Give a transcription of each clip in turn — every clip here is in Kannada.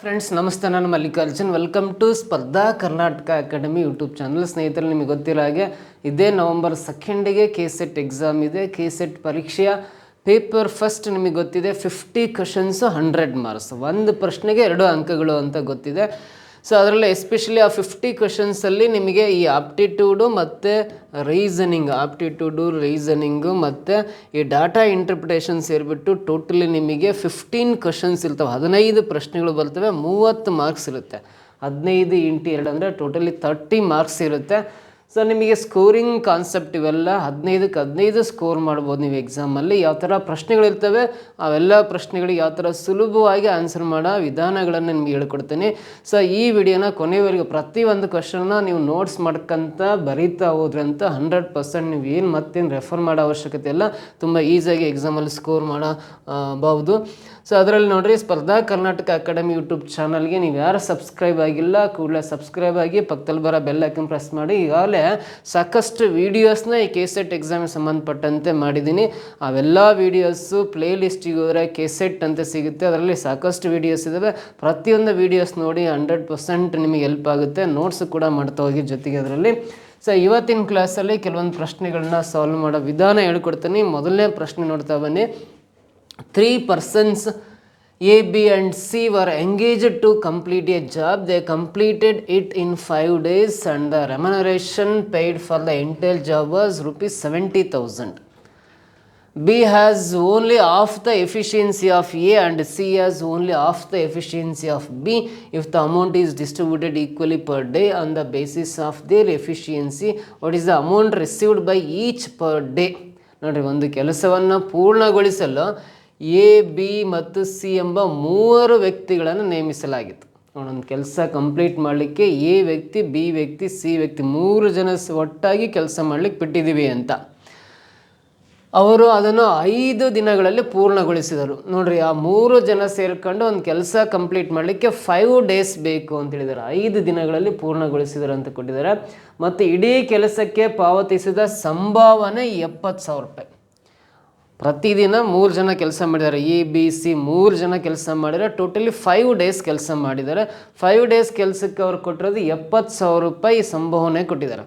ಫ್ರೆಂಡ್ಸ್ ನಮಸ್ತೆ, ನಾನು ಮಲ್ಲಿಕಾರ್ಜುನ್. ವೆಲ್ಕಮ್ ಟು ಸ್ಪರ್ಧಾ ಕರ್ನಾಟಕ ಅಕಾಡೆಮಿ ಯೂಟ್ಯೂಬ್ ಚಾನಲ್. ಸ್ನೇಹಿತರೆ, ನಿಮಗೆ ಗೊತ್ತಿರೋ ಹಾಗೆ ಇದೇ ನವಂಬರ್ 2ಗೆ KCET ಎಕ್ಸಾಮ್ ಇದೆ. KCET ಪರೀಕ್ಷೆಯ ಪೇಪರ್ ಫಸ್ಟ್ ನಿಮಗೆ ಗೊತ್ತಿದೆ, 50 ಕ್ವಶನ್ಸು 100 ಮಾರ್ಕ್ಸ್, ಒಂದು ಪ್ರಶ್ನೆಗೆ 2 ಅಂಕಗಳು ಅಂತ ಗೊತ್ತಿದೆ. ಸೊ ಅದರಲ್ಲಿ ಎಸ್ಪೆಷಲಿ ಆ 50 ಕ್ವಶನ್ಸಲ್ಲಿ ನಿಮಗೆ ಈ ಆಪ್ಟಿಟ್ಯೂಡು ಮತ್ತು ರೀಸನಿಂಗು ಮತ್ತು ಈ ಡಾಟಾ ಇಂಟರ್ಪ್ರಿಟೇಷನ್ ಸೇರಿಬಿಟ್ಟು ಟೋಟಲಿ ನಿಮಗೆ 15 ಕ್ವಶನ್ಸ್ ಇರ್ತವೆ. 15 ಪ್ರಶ್ನೆಗಳು ಬರ್ತವೆ, 30 ಮಾರ್ಕ್ಸ್ ಇರುತ್ತೆ. 15 × 2 ಅಂದರೆ ಟೋಟಲಿ 30 ಮಾರ್ಕ್ಸ್ ಇರುತ್ತೆ. ಸೊ ನಿಮಗೆ ಸ್ಕೋರಿಂಗ್ ಕಾನ್ಸೆಪ್ಟ್ ಇವೆಲ್ಲ 15ಕ್ಕೆ 15 ಸ್ಕೋರ್ ಮಾಡ್ಬೋದು ನೀವು ಎಕ್ಸಾಮಲ್ಲಿ. ಯಾವ ಥರ ಪ್ರಶ್ನೆಗಳಿರ್ತವೆ ಅವೆಲ್ಲ ಪ್ರಶ್ನೆಗಳಿಗೆ ಯಾವ ಥರ ಸುಲಭವಾಗಿ ಆನ್ಸರ್ ಮಾಡೋ ವಿಧಾನಗಳನ್ನು ನಿಮ್ಗೆ ಹೇಳ್ಕೊಡ್ತೀನಿ. ಸೊ ಈ ವಿಡಿಯೋನ ಕೊನೆಯವರೆಗೂ ಪ್ರತಿಯೊಂದು ಕ್ವಶನ್ನ ನೀವು ನೋಟ್ಸ್ ಮಾಡ್ಕೊಂತ ಬರೀತಾ ಹೋದ್ರಿ ಅಂತ 100% ನೀವು ಏನು ಮತ್ತೇನು ರೆಫರ್ ಮಾಡೋ ಅವಶ್ಯಕತೆ ಇಲ್ಲ, ತುಂಬ ಈಸಿಯಾಗಿ ಎಕ್ಸಾಮಲ್ಲಿ ಸ್ಕೋರ್ ಮಾಡಬಹುದು. ಸೊ ಅದರಲ್ಲಿ ನೋಡಿರಿ, ಸ್ಪರ್ಧಾ ಕರ್ನಾಟಕ ಅಕಾಡೆಮಿ ಯೂಟ್ಯೂಬ್ ಚಾನಲ್ಗೆ ನೀವು ಯಾರು ಸಬ್ಸ್ಕ್ರೈಬ್ ಆಗಿಲ್ಲ ಕೂಡಲೇ ಸಬ್ಸ್ಕ್ರೈಬ್ ಆಗಿ, ಪಕ್ಕದಲ್ಲಿ ಬರೋ ಬೆಲ್ ಐಕನ್ ಪ್ರೆಸ್ ಮಾಡಿ. ಈಗಾಗಲೇ ಸಾಕಷ್ಟು ವೀಡಿಯೋಸ್ನ ಈ KCET ಎಕ್ಸಾಮಿಗೆ ಸಂಬಂಧಪಟ್ಟಂತೆ ಮಾಡಿದ್ದೀನಿ. ಅವೆಲ್ಲ ವೀಡಿಯೋಸು ಪ್ಲೇ ಲಿಸ್ಟಿಗೆ ಹೋದರೆ KCET ಅಂತ ಸಿಗುತ್ತೆ, ಅದರಲ್ಲಿ ಸಾಕಷ್ಟು ವೀಡಿಯೋಸ್ ಇದ್ದಾವೆ. ಪ್ರತಿಯೊಂದು ವೀಡಿಯೋಸ್ ನೋಡಿ 100% ನಿಮಗೆ ಹೆಲ್ಪ್ ಆಗುತ್ತೆ. ನೋಟ್ಸು ಕೂಡ ಮಾಡ್ತಾ ಹೋಗಿ ಜೊತೆಗೆ ಅದರಲ್ಲಿ. ಸೊ ಇವತ್ತಿನ ಕ್ಲಾಸಲ್ಲಿ ಕೆಲವೊಂದು ಪ್ರಶ್ನೆಗಳನ್ನ ಸಾಲ್ವ್ ಮಾಡೋ ವಿಧಾನ ಹೇಳ್ಕೊಡ್ತೀನಿ. ಮೊದಲನೇ ಪ್ರಶ್ನೆ ನೋಡ್ತಾ ಬನ್ನಿ. 3 persons A, B and C were engaged to complete a job. They completed it in 5 days and the remuneration paid for the entire job was ₹70,000. B has only half the efficiency of A and C has only half the efficiency of B. If the amount is distributed equally per day on the basis of their efficiency, what is the amount received by each per day? ನೋಡಿರಿ, ಒಂದು ಕೆಲಸವನ್ನು ಪೂರ್ಣಗೊಳಿಸಲು A, B ಮತ್ತು C ಎಂಬ 3 ವ್ಯಕ್ತಿಗಳನ್ನು ನೇಮಿಸಲಾಗಿತ್ತು. ಒಂದು ಕೆಲಸ ಕಂಪ್ಲೀಟ್ ಮಾಡಲಿಕ್ಕೆ A ವ್ಯಕ್ತಿ, B ವ್ಯಕ್ತಿ, C ವ್ಯಕ್ತಿ 3 ಜನ ಒಟ್ಟಾಗಿ ಕೆಲಸ ಮಾಡಲಿಕ್ಕೆ ಬಿಟ್ಟಿದ್ದೀವಿ ಅಂತ. ಅವರು ಅದನ್ನು 5 ದಿನಗಳಲ್ಲಿ ಪೂರ್ಣಗೊಳಿಸಿದರು. ನೋಡಿರಿ, ಆ 3 ಜನ ಸೇರಿಕೊಂಡು ಒಂದು ಕೆಲಸ ಕಂಪ್ಲೀಟ್ ಮಾಡಲಿಕ್ಕೆ 5 days ಬೇಕು ಅಂತ ಹೇಳಿದ್ದಾರೆ. 5 ದಿನಗಳಲ್ಲಿ ಪೂರ್ಣಗೊಳಿಸಿದರು ಅಂತ ಕೊಟ್ಟಿದ್ದಾರೆ. ಮತ್ತು ಇಡೀ ಕೆಲಸಕ್ಕೆ ಪಾವತಿಸಿದ ಸಂಭಾವನೆ ₹70,000. ಪ್ರತಿದಿನ 3 ಜನ ಕೆಲಸ ಮಾಡಿದ್ದಾರೆ. A, B, C 3 ಜನ ಕೆಲಸ ಮಾಡಿದ್ದಾರೆ. ಟೋಟಲಿ 5 days ಕೆಲಸ ಮಾಡಿದ್ದಾರೆ. 5 days ಕೆಲಸಕ್ಕೆ ಅವ್ರು ಕೊಟ್ಟಿರೋದು ₹70,000 ಸಂಭಾವನೆ ಕೊಟ್ಟಿದ್ದಾರೆ.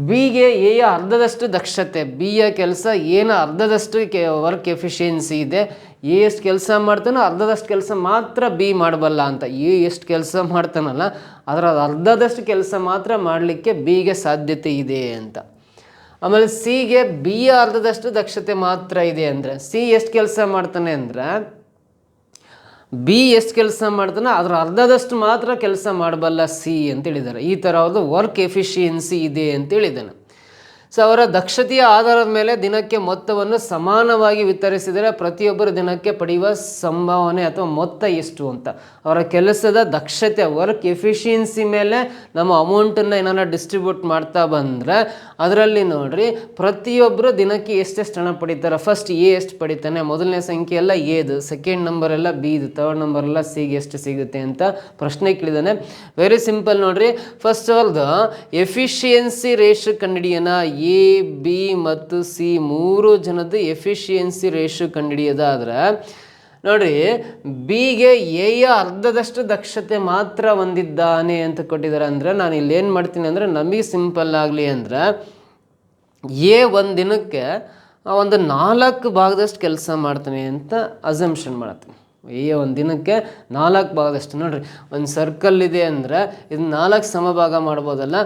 ಬಿಗೆ ಎಯ ಅರ್ಧದಷ್ಟು ದಕ್ಷತೆ, ಬಿಯ ಕೆಲಸ ಏನು ಅರ್ಧದಷ್ಟು ವರ್ಕ್ ಎಫಿಷಿಯನ್ಸಿ ಇದೆ. ಎ ಎಷ್ಟು ಕೆಲಸ ಮಾಡ್ತಾನೋ ಅರ್ಧದಷ್ಟು ಕೆಲಸ ಮಾತ್ರ ಬಿ ಮಾಡಬಲ್ಲ ಅಂತ. ಎ ಎಷ್ಟು ಕೆಲಸ ಮಾಡ್ತಾನಲ್ಲ ಅದರ ಅರ್ಧದಷ್ಟು ಕೆಲಸ ಮಾತ್ರ ಮಾಡಲಿಕ್ಕೆ ಬಿಗೆ ಸಾಧ್ಯತೆ ಇದೆ ಅಂತ. ಆಮೇಲೆ ಸಿಗೆ ಬಿಯ ಅರ್ಧದಷ್ಟು ದಕ್ಷತೆ ಮಾತ್ರ ಇದೆ ಅಂದರೆ, ಸಿ ಎಷ್ಟು ಕೆಲಸ ಮಾಡ್ತಾನೆ ಅಂದರೆ ಬಿ ಎಷ್ಟು ಕೆಲಸ ಮಾಡ್ತಾನೆ ಅದರ ಅರ್ಧದಷ್ಟು ಮಾತ್ರ ಕೆಲಸ ಮಾಡಬಲ್ಲ ಸಿ ಅಂತ ಹೇಳಿದ್ದಾರೆ. ಈ ಥರ ಅವ್ರದ್ದು ವರ್ಕ್ ಎಫಿಷಿಯನ್ಸಿ ಇದೆ ಅಂತ ಹೇಳಿದ್ದಾನೆ. ಸೊ ಅವರ ದಕ್ಷತೆಯ ಆಧಾರದ ಮೇಲೆ ದಿನಕ್ಕೆ ಮೊತ್ತವನ್ನು ಸಮಾನವಾಗಿ ವಿತರಿಸಿದರೆ ಪ್ರತಿಯೊಬ್ಬರು ದಿನಕ್ಕೆ ಪಡೆಯುವ ಸಂಭಾವನೆ ಅಥವಾ ಮೊತ್ತ ಎಷ್ಟು ಅಂತ. ಅವರ ಕೆಲಸದ ದಕ್ಷತೆ ವರ್ಕ್ ಎಫಿಷಿಯನ್ಸಿ ಮೇಲೆ ನಮ್ಮ ಅಮೌಂಟನ್ನು ಏನಾರ ಡಿಸ್ಟ್ರಿಬ್ಯೂಟ್ ಮಾಡ್ತಾ ಬಂದರೆ ಅದರಲ್ಲಿ ನೋಡ್ರಿ, ಪ್ರತಿಯೊಬ್ಬರು ದಿನಕ್ಕೆ ಎಷ್ಟೆಷ್ಟು ಹಣ ಪಡಿತಾರೆ. ಫಸ್ಟ್ ಎ ಎಷ್ಟು ಪಡಿತಾನೆ, ಮೊದಲನೇ ಸಂಖ್ಯೆ ಎಲ್ಲ ಎದು, ಸೆಕೆಂಡ್ ನಂಬರ್ ಎಲ್ಲ ಬಿದು, ಥರ್ಡ್ ನಂಬರ್ ಎಲ್ಲ ಸಿಗೆ ಎಷ್ಟು ಸಿಗುತ್ತೆ ಅಂತ ಪ್ರಶ್ನೆ ಕೇಳಿದ್ದಾನೆ. ವೆರಿ ಸಿಂಪಲ್ ನೋಡ್ರಿ. ಫಸ್ಟ್ ಅವ್ರದ್ದು ಎಫಿಷಿಯನ್ಸಿ ರೇಷಿಯೋ ಕಂಡುಹಿಡಿಯೋಣ. ಎ, ಬಿ ಮತ್ತು ಸಿ 3 ಜನದ್ದು ಎಫಿಷಿಯನ್ಸಿ ರೇಷಿಯೋ ಕಂಡುಹಿಡಿಯೋದಾದ್ರೆ ನೋಡ್ರಿ, ಬಿಗೆ ಎಯ ಅರ್ಧದಷ್ಟು ದಕ್ಷತೆ ಮಾತ್ರ ಹೊಂದಿದ್ದಾನೆ ಅಂತ ಕೊಟ್ಟಿದ್ದಾರೆ. ಅಂದರೆ ನಾನು ಇಲ್ಲಿ ಏನು ಮಾಡ್ತೀನಿ ಅಂದರೆ, ನಮಗೆ ಸಿಂಪಲ್ ಆಗಲಿ ಅಂದರೆ ಎ ಒಂದು ದಿನಕ್ಕೆ ಒಂದು 4 ಭಾಗದಷ್ಟು ಕೆಲಸ ಮಾಡ್ತಾನೆ ಅಂತ ಅಸಂಪ್ಷನ್ ಮಾಡ್ತೀನಿ. ಎ ಒಂದು ದಿನಕ್ಕೆ 4 ಭಾಗದಷ್ಟು. ನೋಡ್ರಿ, ಒಂದು ಸರ್ಕಲ್ ಇದೆ ಅಂದರೆ ಇದು 4 ಸಮಭಾಗ ಮಾಡ್ಬೋದಲ್ಲ.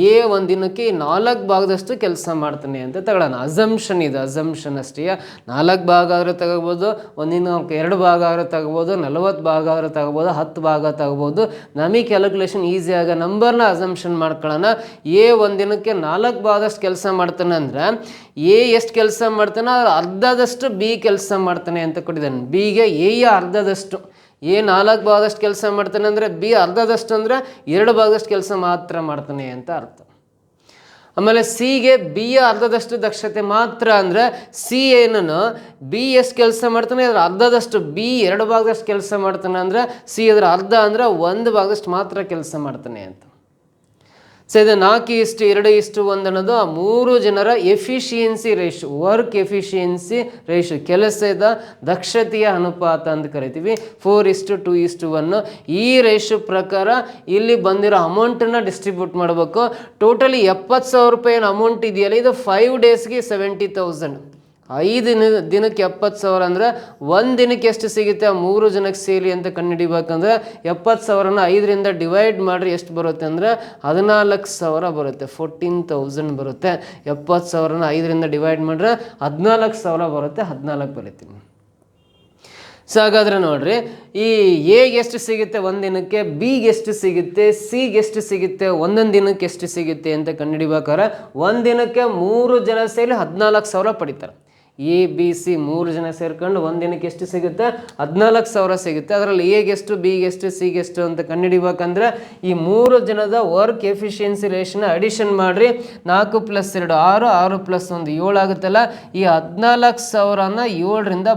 ಎ ಒಂದು ದಿನಕ್ಕೆ 4 ಭಾಗದಷ್ಟು ಕೆಲಸ ಮಾಡ್ತಾನೆ ಅಂತ ತಗೊಳ್ಳೋಣ. ಅಸಂಪ್ಷನ್ ಇದು, ಅಸಂಪ್ಷನ್ ಅಷ್ಟೇ. 4 ಭಾಗ ಆದರೂ ತಗೋಬೋದು, ಒಂದಿನ 2 ಭಾಗ ಆದರೂ ತಗೋಬೋದು, 40 ಭಾಗ ಆದರೂ ತಗೋಬೋದು, 10 ಭಾಗ ತಗೋಬೋದು. ನಮಗೆ ಕ್ಯಾಲ್ಕುಲೇಷನ್ ಈಸಿ ಆಗ ನಂಬರ್ನ ಅಸಂಪ್ಷನ್ ಮಾಡ್ಕೊಳ್ಳೋಣ. ಎ ಒಂದು ದಿನಕ್ಕೆ 4 ಭಾಗದಷ್ಟು ಕೆಲಸ ಮಾಡ್ತಾನೆ ಅಂದರೆ ಎ ಎಷ್ಟು ಕೆಲಸ ಮಾಡ್ತಾನೆ ಅದ್ರ ಅರ್ಧದಷ್ಟು ಬಿ ಕೆಲಸ ಮಾಡ್ತಾನೆ ಅಂತ ಕೊಟ್ಟಿದ್ದಾನೆ. ಬಿಗೆ ಎಯ ಅರ್ಧದಷ್ಟು, ಎ 4 ಭಾಗದಷ್ಟು ಕೆಲಸ ಮಾಡ್ತಾನೆ ಅಂದರೆ ಬಿ ಅರ್ಧದಷ್ಟು ಅಂದರೆ 2 ಭಾಗದಷ್ಟು ಕೆಲಸ ಮಾತ್ರ ಮಾಡ್ತಾನೆ ಅಂತ ಅರ್ಥ. ಆಮೇಲೆ ಸಿಗೆ ಬಿಯ ಅರ್ಧದಷ್ಟು ದಕ್ಷತೆ ಮಾತ್ರ ಅಂದರೆ ಸಿ ಏನನ್ನು ಬಿ ಎಷ್ಟು ಕೆಲಸ ಮಾಡ್ತಾನೆ ಅದರ ಅರ್ಧದಷ್ಟು, ಬಿ 2 ಭಾಗದಷ್ಟು ಕೆಲಸ ಮಾಡ್ತಾನೆ ಅಂದರೆ ಸಿ ಅದರ ಅರ್ಧ ಅಂದರೆ 1 ಭಾಗದಷ್ಟು ಮಾತ್ರ ಕೆಲಸ ಮಾಡ್ತಾನೆ ಅಂತ. ಸೊ ಇದು 4:2:1 ಅನ್ನೋದು ಆ 3 ಜನರ ಎಫಿಷಿಯನ್ಸಿ ರೇಷು, ವರ್ಕ್ ಎಫಿಷಿಯನ್ಸಿ ರೇಷು, ಕೆಲಸದ ದಕ್ಷತೆಯ ಅನುಪಾತ ಅಂತ ಕರಿತೀವಿ. 4:2:1 ಈ ರೇಷು ಪ್ರಕಾರ ಇಲ್ಲಿ ಬಂದಿರೋ ಅಮೌಂಟನ್ನು ಡಿಸ್ಟ್ರಿಬ್ಯೂಟ್ ಮಾಡಬೇಕು. ಟೋಟಲಿ 70,000 ರೂಪಾಯಿ ಏನು ಅಮೌಂಟ್ ಇದೆಯಲ್ಲ, ಇದು 5 ಡೇಸ್ಗೆ 70,000. 5 ದಿನಕ್ಕೆ 70,000 ಅಂದರೆ 1 ದಿನಕ್ಕೆ ಎಷ್ಟು ಸಿಗುತ್ತೆ ಆ 3 ಜನಕ್ಕೆ ಸೇರಿ ಅಂತ ಕಂಡುಹಿಡಿಬೇಕಂದ್ರೆ 70,000ನ 5ರಿಂದ ಡಿವೈಡ್ ಮಾಡಿದ್ರೆ ಎಷ್ಟು ಬರುತ್ತೆ ಅಂದರೆ 14,000 ಬರುತ್ತೆ. 14,000 ಬರುತ್ತೆ. 70,000ನ 5ರಿಂದ ಡಿವೈಡ್ ಮಾಡಿದ್ರೆ 14,000 ಬರುತ್ತೆ. 14 ಬರೀತೀನಿ. ಸೊ ಹಾಗಾದರೆ ನೋಡ್ರಿ, ಈ ಎಗೆ ಎಷ್ಟು ಸಿಗುತ್ತೆ 1 ದಿನಕ್ಕೆ, ಬಿಗೆ ಎಷ್ಟು ಸಿಗುತ್ತೆ, ಸಿಗೆ ಎಷ್ಟು ಸಿಗುತ್ತೆ, ಒಂದೊಂದು ದಿನಕ್ಕೆ ಎಷ್ಟು ಸಿಗುತ್ತೆ ಅಂತ ಕಂಡುಹಿಡಿಬೇಕಾದ್ರೆ 1 ದಿನಕ್ಕೆ 3 ಜನ ಸೇರಿ 14,000 ಪಡಿತಾರೆ. ಎ ಬಿ ಸಿ 3 ಜನ ಸೇರ್ಕೊಂಡು 1 ದಿನಕ್ಕೆ ಎಷ್ಟು ಸಿಗುತ್ತೆ 14,000 ಸಿಗುತ್ತೆ. ಅದರಲ್ಲಿ ಎಗೆಷ್ಟು, ಬಿಗೆಷ್ಟು, ಸಿಗೆಷ್ಟು ಅಂತ ಕಂಡುಹಿಡಿಬೇಕಂದ್ರೆ ಈ 3 ಜನದ ವರ್ಕ್ ಎಫಿಷಿಯನ್ಸಿ ರೇಷನ್ನ ಅಡಿಷನ್ ಮಾಡಿರಿ. 4 + 2 6, 6 + 1 7 ಆಗುತ್ತಲ್ಲ. ಈ 14,000ನ 7ರಿಂದ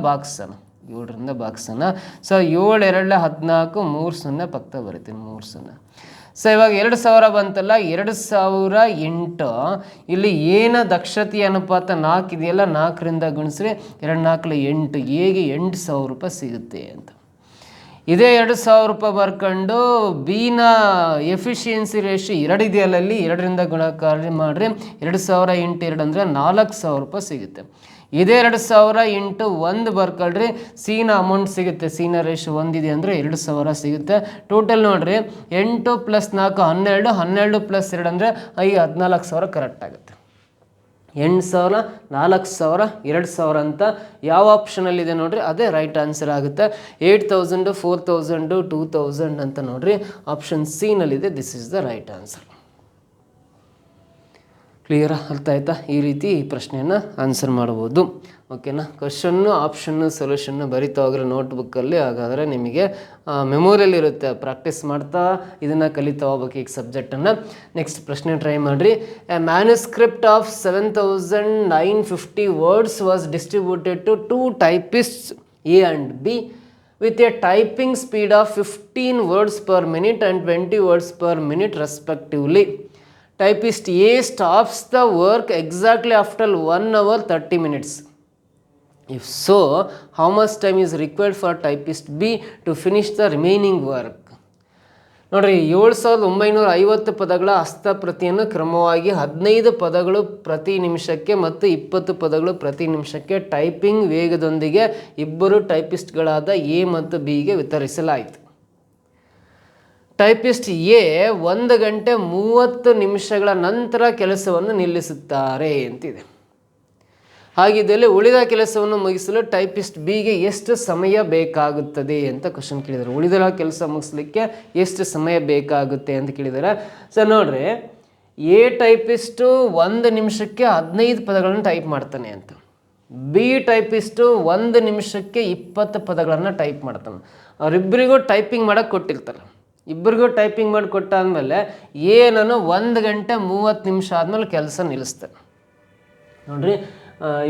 ಭಾಗಿಸೋಣ. ಸೊ 7 2 14, 3 0 ಪಕ್ಕ ಬರಿತೀನಿ, 3 0. ಸೊ ಇವಾಗ 2,000 ಬಂತಲ್ಲ, 2,008 ಇಲ್ಲಿ ಏನ ದಕ್ಷತೆಯ ಅನುಪಾತ 4 ಇದೆಯಲ್ಲ, 4ರಿಂದ ಗುಣಿಸ್ರಿ, 2 4 8, ಹೇಗೆ 8,000 ರೂಪಾಯಿ ಸಿಗುತ್ತೆ ಅಂತ. ಇದೇ 2,000 ರೂಪಾಯಿ ಬರ್ಕೊಂಡು ಬಿನ ಎಫಿಷಿಯನ್ಸಿ ರೇಷು 2 ಇದೆಯಲ್ಲ, ಅಲ್ಲಿ 2ರಿಂದ ಗುಣಾಕಾರ ಮಾಡಿರಿ. 2,000 × 2 ಅಂದರೆ 4,000 ರೂಪಾಯಿ ಸಿಗುತ್ತೆ. ಇದೇ 2,000 × 1 ಬರ್ಕೊಳ್ರಿ, ಸಿನ ಅಮೌಂಟ್ ಸಿಗುತ್ತೆ. ಸಿನ ರೇಷು 1 ಇದೆ ಅಂದರೆ 2,000 ಸಿಗುತ್ತೆ. ಟೋಟಲ್ ನೋಡ್ರಿ, 8 + 4 12, 12 + 2 ಅಂದರೆ 14,000 ಕರೆಕ್ಟ್ ಆಗುತ್ತೆ. 8,000, 4,000, 2,000 ಅಂತ ಯಾವ ಆಪ್ಷನಲ್ಲಿದೆ ನೋಡ್ರಿ, ಅದೇ ರೈಟ್ ಆನ್ಸರ್ ಆಗುತ್ತೆ. 8,000, 4,000, 2,000 ಅಂತ ನೋಡ್ರಿ, ಆಪ್ಷನ್ ಸಿ ನಲ್ಲಿದೆ. This is the right answer. ಕ್ಲಿಯರಾ? ಅರ್ಥ ಆಯ್ತಾ? ಈ ರೀತಿ ಈ ಪ್ರಶ್ನೆಯನ್ನು ಆನ್ಸರ್ ಮಾಡ್ಬೋದು. ಓಕೆನಾ? ಕ್ವಶನ್ನು, ಆಪ್ಷನ್ನು, ಸೊಲ್ಯೂಷನ್ನು ಬರಿತಾ ಹೋಗ್ರೆ ನೋಟ್ಬುಕ್ಕಲ್ಲಿ. ಹಾಗಾದರೆ ನಿಮಗೆ ಮೆಮೊರಿಯಲ್ಲಿ ಇರುತ್ತೆ. ಪ್ರಾಕ್ಟೀಸ್ ಮಾಡ್ತಾ ಇದನ್ನು ಕಲಿತಾ ಹೋಗ್ಬೇಕು ಈ ಸಬ್ಜೆಕ್ಟನ್ನು. ನೆಕ್ಸ್ಟ್ ಪ್ರಶ್ನೆ ಟ್ರೈ ಮಾಡಿರಿ. A manuscript of 7,950 words was distributed to 2 typists A and B with a typing speed of 15 words per minute and 20 words per minute respectively. Typist A stops the work exactly after 1 hour 30 minutes. If so, how much time is required for typist B to finish the remaining work? ನೋಡ್ರಿ, 7,950 ಪದಗಳ ಹಸ್ತಪ್ರತಿಯನ್ನು ಕ್ರಮವಾಗಿ 15 ಪದಗಳು ಪ್ರತಿ ನಿಮಿಷಕ್ಕೆ ಮತ್ತು 20 ಪದಗಳು ಪ್ರತಿ ನಿಮಿಷಕ್ಕೆ ಟೈಪಿಂಗ್ ವೇಗದೊಂದಿಗೆ ಇಬ್ಬರು ಟೈಪಿಸ್ಟ್ಗಳಾದ ಎ ಮತ್ತು ಬಿಗೆ ವಿತರಿಸಲಾಯಿತು. ಟೈಪಿಸ್ಟ್ ಎ 1 ಗಂಟೆ 30 ನಿಮಿಷಗಳ ನಂತರ ಕೆಲಸವನ್ನು ನಿಲ್ಲಿಸುತ್ತಾರೆ ಅಂತಿದೆ. ಹಾಗಿದ್ದಲ್ಲಿ ಉಳಿದ ಕೆಲಸವನ್ನು ಮುಗಿಸಲು ಟೈಪಿಸ್ಟ್ ಬಿಗೆ ಎಷ್ಟು ಸಮಯ ಬೇಕಾಗುತ್ತದೆ ಅಂತ ಕ್ವಶನ್ ಕೇಳಿದ್ದಾರೆ. ಉಳಿದ ಕೆಲಸ ಮುಗಿಸ್ಲಿಕ್ಕೆ ಎಷ್ಟು ಸಮಯ ಬೇಕಾಗುತ್ತೆ ಅಂತ ಕೇಳಿದ್ದಾರೆ. ಸೊ ನೋಡ್ರಿ, ಎ ಟೈಪಿಸ್ಟು 1 ನಿಮಿಷಕ್ಕೆ 15 ಪದಗಳನ್ನು ಟೈಪ್ ಮಾಡ್ತಾನೆ ಅಂತ. ಬಿ ಟೈಪಿಸ್ಟು 1 ನಿಮಿಷಕ್ಕೆ 20 ಪದಗಳನ್ನು ಟೈಪ್ ಮಾಡ್ತಾನೆ. ಅವರಿಬ್ಬರಿಗೂ ಟೈಪಿಂಗ್ ಮಾಡೋಕ್ಕೆ ಕೊಟ್ಟಿರ್ತಾರೆ. ಇಬ್ಬರಿಗೂ ಟೈಪಿಂಗ್ ಮಾಡಿ ಕೊಟ್ಟಾದ್ಮೇಲೆ ಏನನ್ನು 1 ಗಂಟೆ 30 ನಿಮಿಷ ಆದಮೇಲೆ ಕೆಲಸ ನಿಲ್ಲಿಸ್ತಾನೆ. ನೋಡ್ರಿ,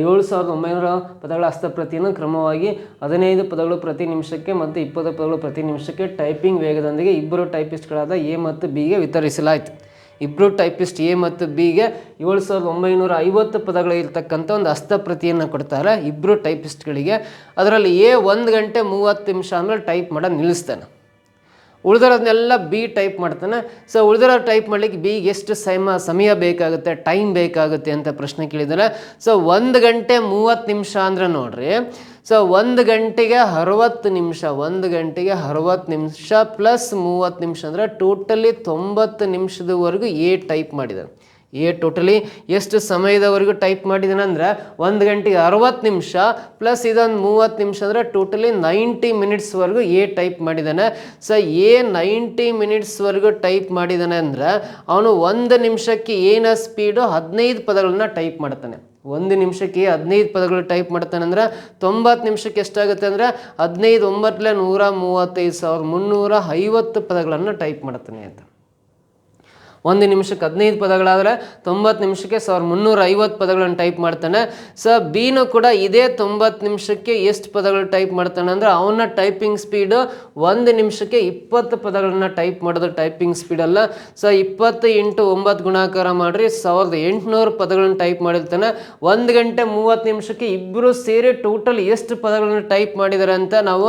7,900 ಪದಗಳ ಹಸ್ತಪ್ರತಿಯನ್ನು ಕ್ರಮವಾಗಿ 15 ಪದಗಳು ಪ್ರತಿ ನಿಮಿಷಕ್ಕೆ ಮತ್ತು 20 ಪದಗಳು ಪ್ರತಿ ನಿಮಿಷಕ್ಕೆ ಟೈಪಿಂಗ್ ವೇಗದೊಂದಿಗೆ ಇಬ್ಬರು ಟೈಪಿಸ್ಟ್ಗಳಾದ ಎ ಮತ್ತು ಬಿಗೆ ವಿತರಿಸಲಾಯಿತು. ಇಬ್ಬರು ಟೈಪಿಸ್ಟ್ ಎ ಮತ್ತು ಬಿಗೆ 7,950 ಪದಗಳು ಇರ್ತಕ್ಕಂಥ ಒಂದು ಹಸ್ತಪ್ರತಿಯನ್ನು ಕೊಡ್ತಾರೆ ಇಬ್ಬರು ಟೈಪಿಸ್ಟ್ಗಳಿಗೆ. ಅದರಲ್ಲಿ ಎ 1 ಗಂಟೆ 30 ನಿಮಿಷ ಆದಮೇಲೆ ಟೈಪ್ ಮಾಡೋದು ನಿಲ್ಲಿಸ್ತಾನೆ. ಉಳಿದಿರೋದನ್ನೆಲ್ಲ ಬಿ ಟೈಪ್ ಮಾಡ್ತಾನೆ. ಸೊ ಉಳಿದಿರೋ ಟೈಪ್ ಮಾಡಲಿಕ್ಕೆ ಬಿಗೆ ಎಷ್ಟು ಸಮಯ ಬೇಕಾಗುತ್ತೆ, ಟೈಮ್ ಬೇಕಾಗುತ್ತೆ ಅಂತ ಪ್ರಶ್ನೆ ಕೇಳಿದ್ದಾರೆ. ಸೊ 1 ಗಂಟೆ 30 ನಿಮಿಷ ಅಂದರೆ ನೋಡ್ರಿ, ಸೊ 1 ಗಂಟೆಗೆ 60 ನಿಮಿಷ, 1 ಗಂಟೆಗೆ 60 ನಿಮಿಷ ಪ್ಲಸ್ 30 ನಿಮಿಷ ಅಂದರೆ ಟೋಟಲಿ 90 ನಿಮಿಷದವರೆಗೂ ಎ ಟೈಪ್ ಮಾಡಿದ್ದಾನೆ. ಎ ಟೋಟಲಿ ಎಷ್ಟು ಸಮಯದವರೆಗೂ ಟೈಪ್ ಮಾಡಿದ್ದಾನೆ ಅಂದರೆ 1 ಗಂಟೆಗೆ 60 ನಿಮಿಷ ಪ್ಲಸ್ ಇದೊಂದು 30 ನಿಮಿಷ ಅಂದರೆ ಟೋಟಲಿ 90 ಮಿನಿಟ್ಸ್ವರೆಗೂ ಎ ಟೈಪ್ ಮಾಡಿದ್ದಾನೆ. ಸೊ ಎ 90 ಮಿನಿಟ್ಸ್ವರೆಗೂ ಟೈಪ್ ಮಾಡಿದ್ದಾನೆ ಅಂದರೆ ಅವನು 1 ನಿಮಿಷಕ್ಕೆ ಏನ ಸ್ಪೀಡು 15 ಪದಗಳನ್ನ ಟೈಪ್ ಮಾಡ್ತಾನೆ. 1 ನಿಮಿಷಕ್ಕೆ 15 ಪದಗಳು ಟೈಪ್ ಮಾಡ್ತಾನೆ ಅಂದರೆ 90 ನಿಮಿಷಕ್ಕೆ ಎಷ್ಟಾಗುತ್ತೆ ಅಂದರೆ 15 9 135,350 ಪದಗಳನ್ನು ಟೈಪ್ ಮಾಡ್ತಾನೆ ಅಂತ. 1 ನಿಮಿಷಕ್ಕೆ 15 ಪದಗಳಾದರೆ 90 ನಿಮಿಷಕ್ಕೆ 1350 ಪದಗಳನ್ನು ಟೈಪ್ ಮಾಡ್ತಾನೆ. ಬಿನೂ ಕೂಡ ಇದೇ 90 ನಿಮಿಷಕ್ಕೆ ಎಷ್ಟು ಪದಗಳು ಟೈಪ್ ಮಾಡ್ತಾನೆ ಅಂದರೆ ಅವನ ಟೈಪಿಂಗ್ ಸ್ಪೀಡು 1 ನಿಮಿಷಕ್ಕೆ 20 ಪದಗಳನ್ನು ಟೈಪ್ ಮಾಡೋದು ಟೈಪಿಂಗ್ ಸ್ಪೀಡಲ್ಲ. 20 × 9 ಗುಣಾಕಾರ ಮಾಡಿರಿ 1800 ಪದಗಳನ್ನು ಟೈಪ್ ಮಾಡಿರ್ತಾನೆ. 1 ಗಂಟೆ 30 ನಿಮಿಷಕ್ಕೆ ಇಬ್ಬರು ಸೇರಿ ಟೋಟಲ್ ಎಷ್ಟು ಪದಗಳನ್ನು ಟೈಪ್ ಮಾಡಿದ್ದಾರೆ ಅಂತ ನಾವು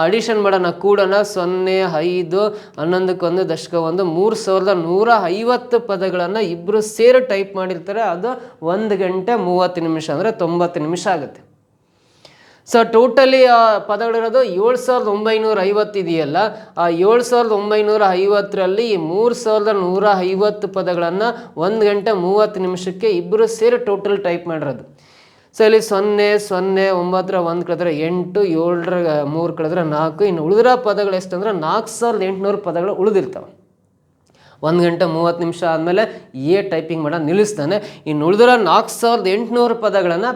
ಅಡಿಷನ್ ಮಾಡೋಣ, ಕೂಡೋಣ. 0, 5, 11, 1, ದಶಕ 1, 3150 ಪದಗಳನ್ನು ಇಬ್ಬರು ಸೇರಿ ಟೈಪ್ ಮಾಡಿರ್ತಾರೆ. ಅದು 1 ಗಂಟೆ 30 ನಿಮಿಷ ಅಂದರೆ 90 ನಿಮಿಷ ಆಗುತ್ತೆ. ಟೋಟಲಿ ಪದಗಳಿರೋದು 7950 ಇದೆಯಲ್ಲ, ಆ 7950ರಲ್ಲಿ 3150 ಪದಗಳನ್ನು 1 ಗಂಟೆ 30 ನಿಮಿಷಕ್ಕೆ ಇಬ್ಬರು ಸೇರಿ ಟೋಟಲ್ ಟೈಪ್ ಮಾಡಿರೋದು. ಇಲ್ಲಿ 0, 0, 9 1 ಕಳೆದ್ರೆ 8, 7 3 ಕಳೆದ್ರೆ 4, ಇನ್ನು ಉಳಿದಿರೋ ಪದಗಳು ಎಷ್ಟಂದ್ರೆ 4800 ಪದಗಳು ಉಳಿದಿರ್ತವೆ. 1 ಗಂಟೆ 30 ನಿಮಿಷ ಆದಮೇಲೆ ಟೈಪಿಂಗ್ ಮಾಡೋದು ನಿಲ್ಲಿಸ್ತಾನೆ. ಇನ್ನು ಉಳಿದಿರೋ 4800 ಪದಗಳನ್ನು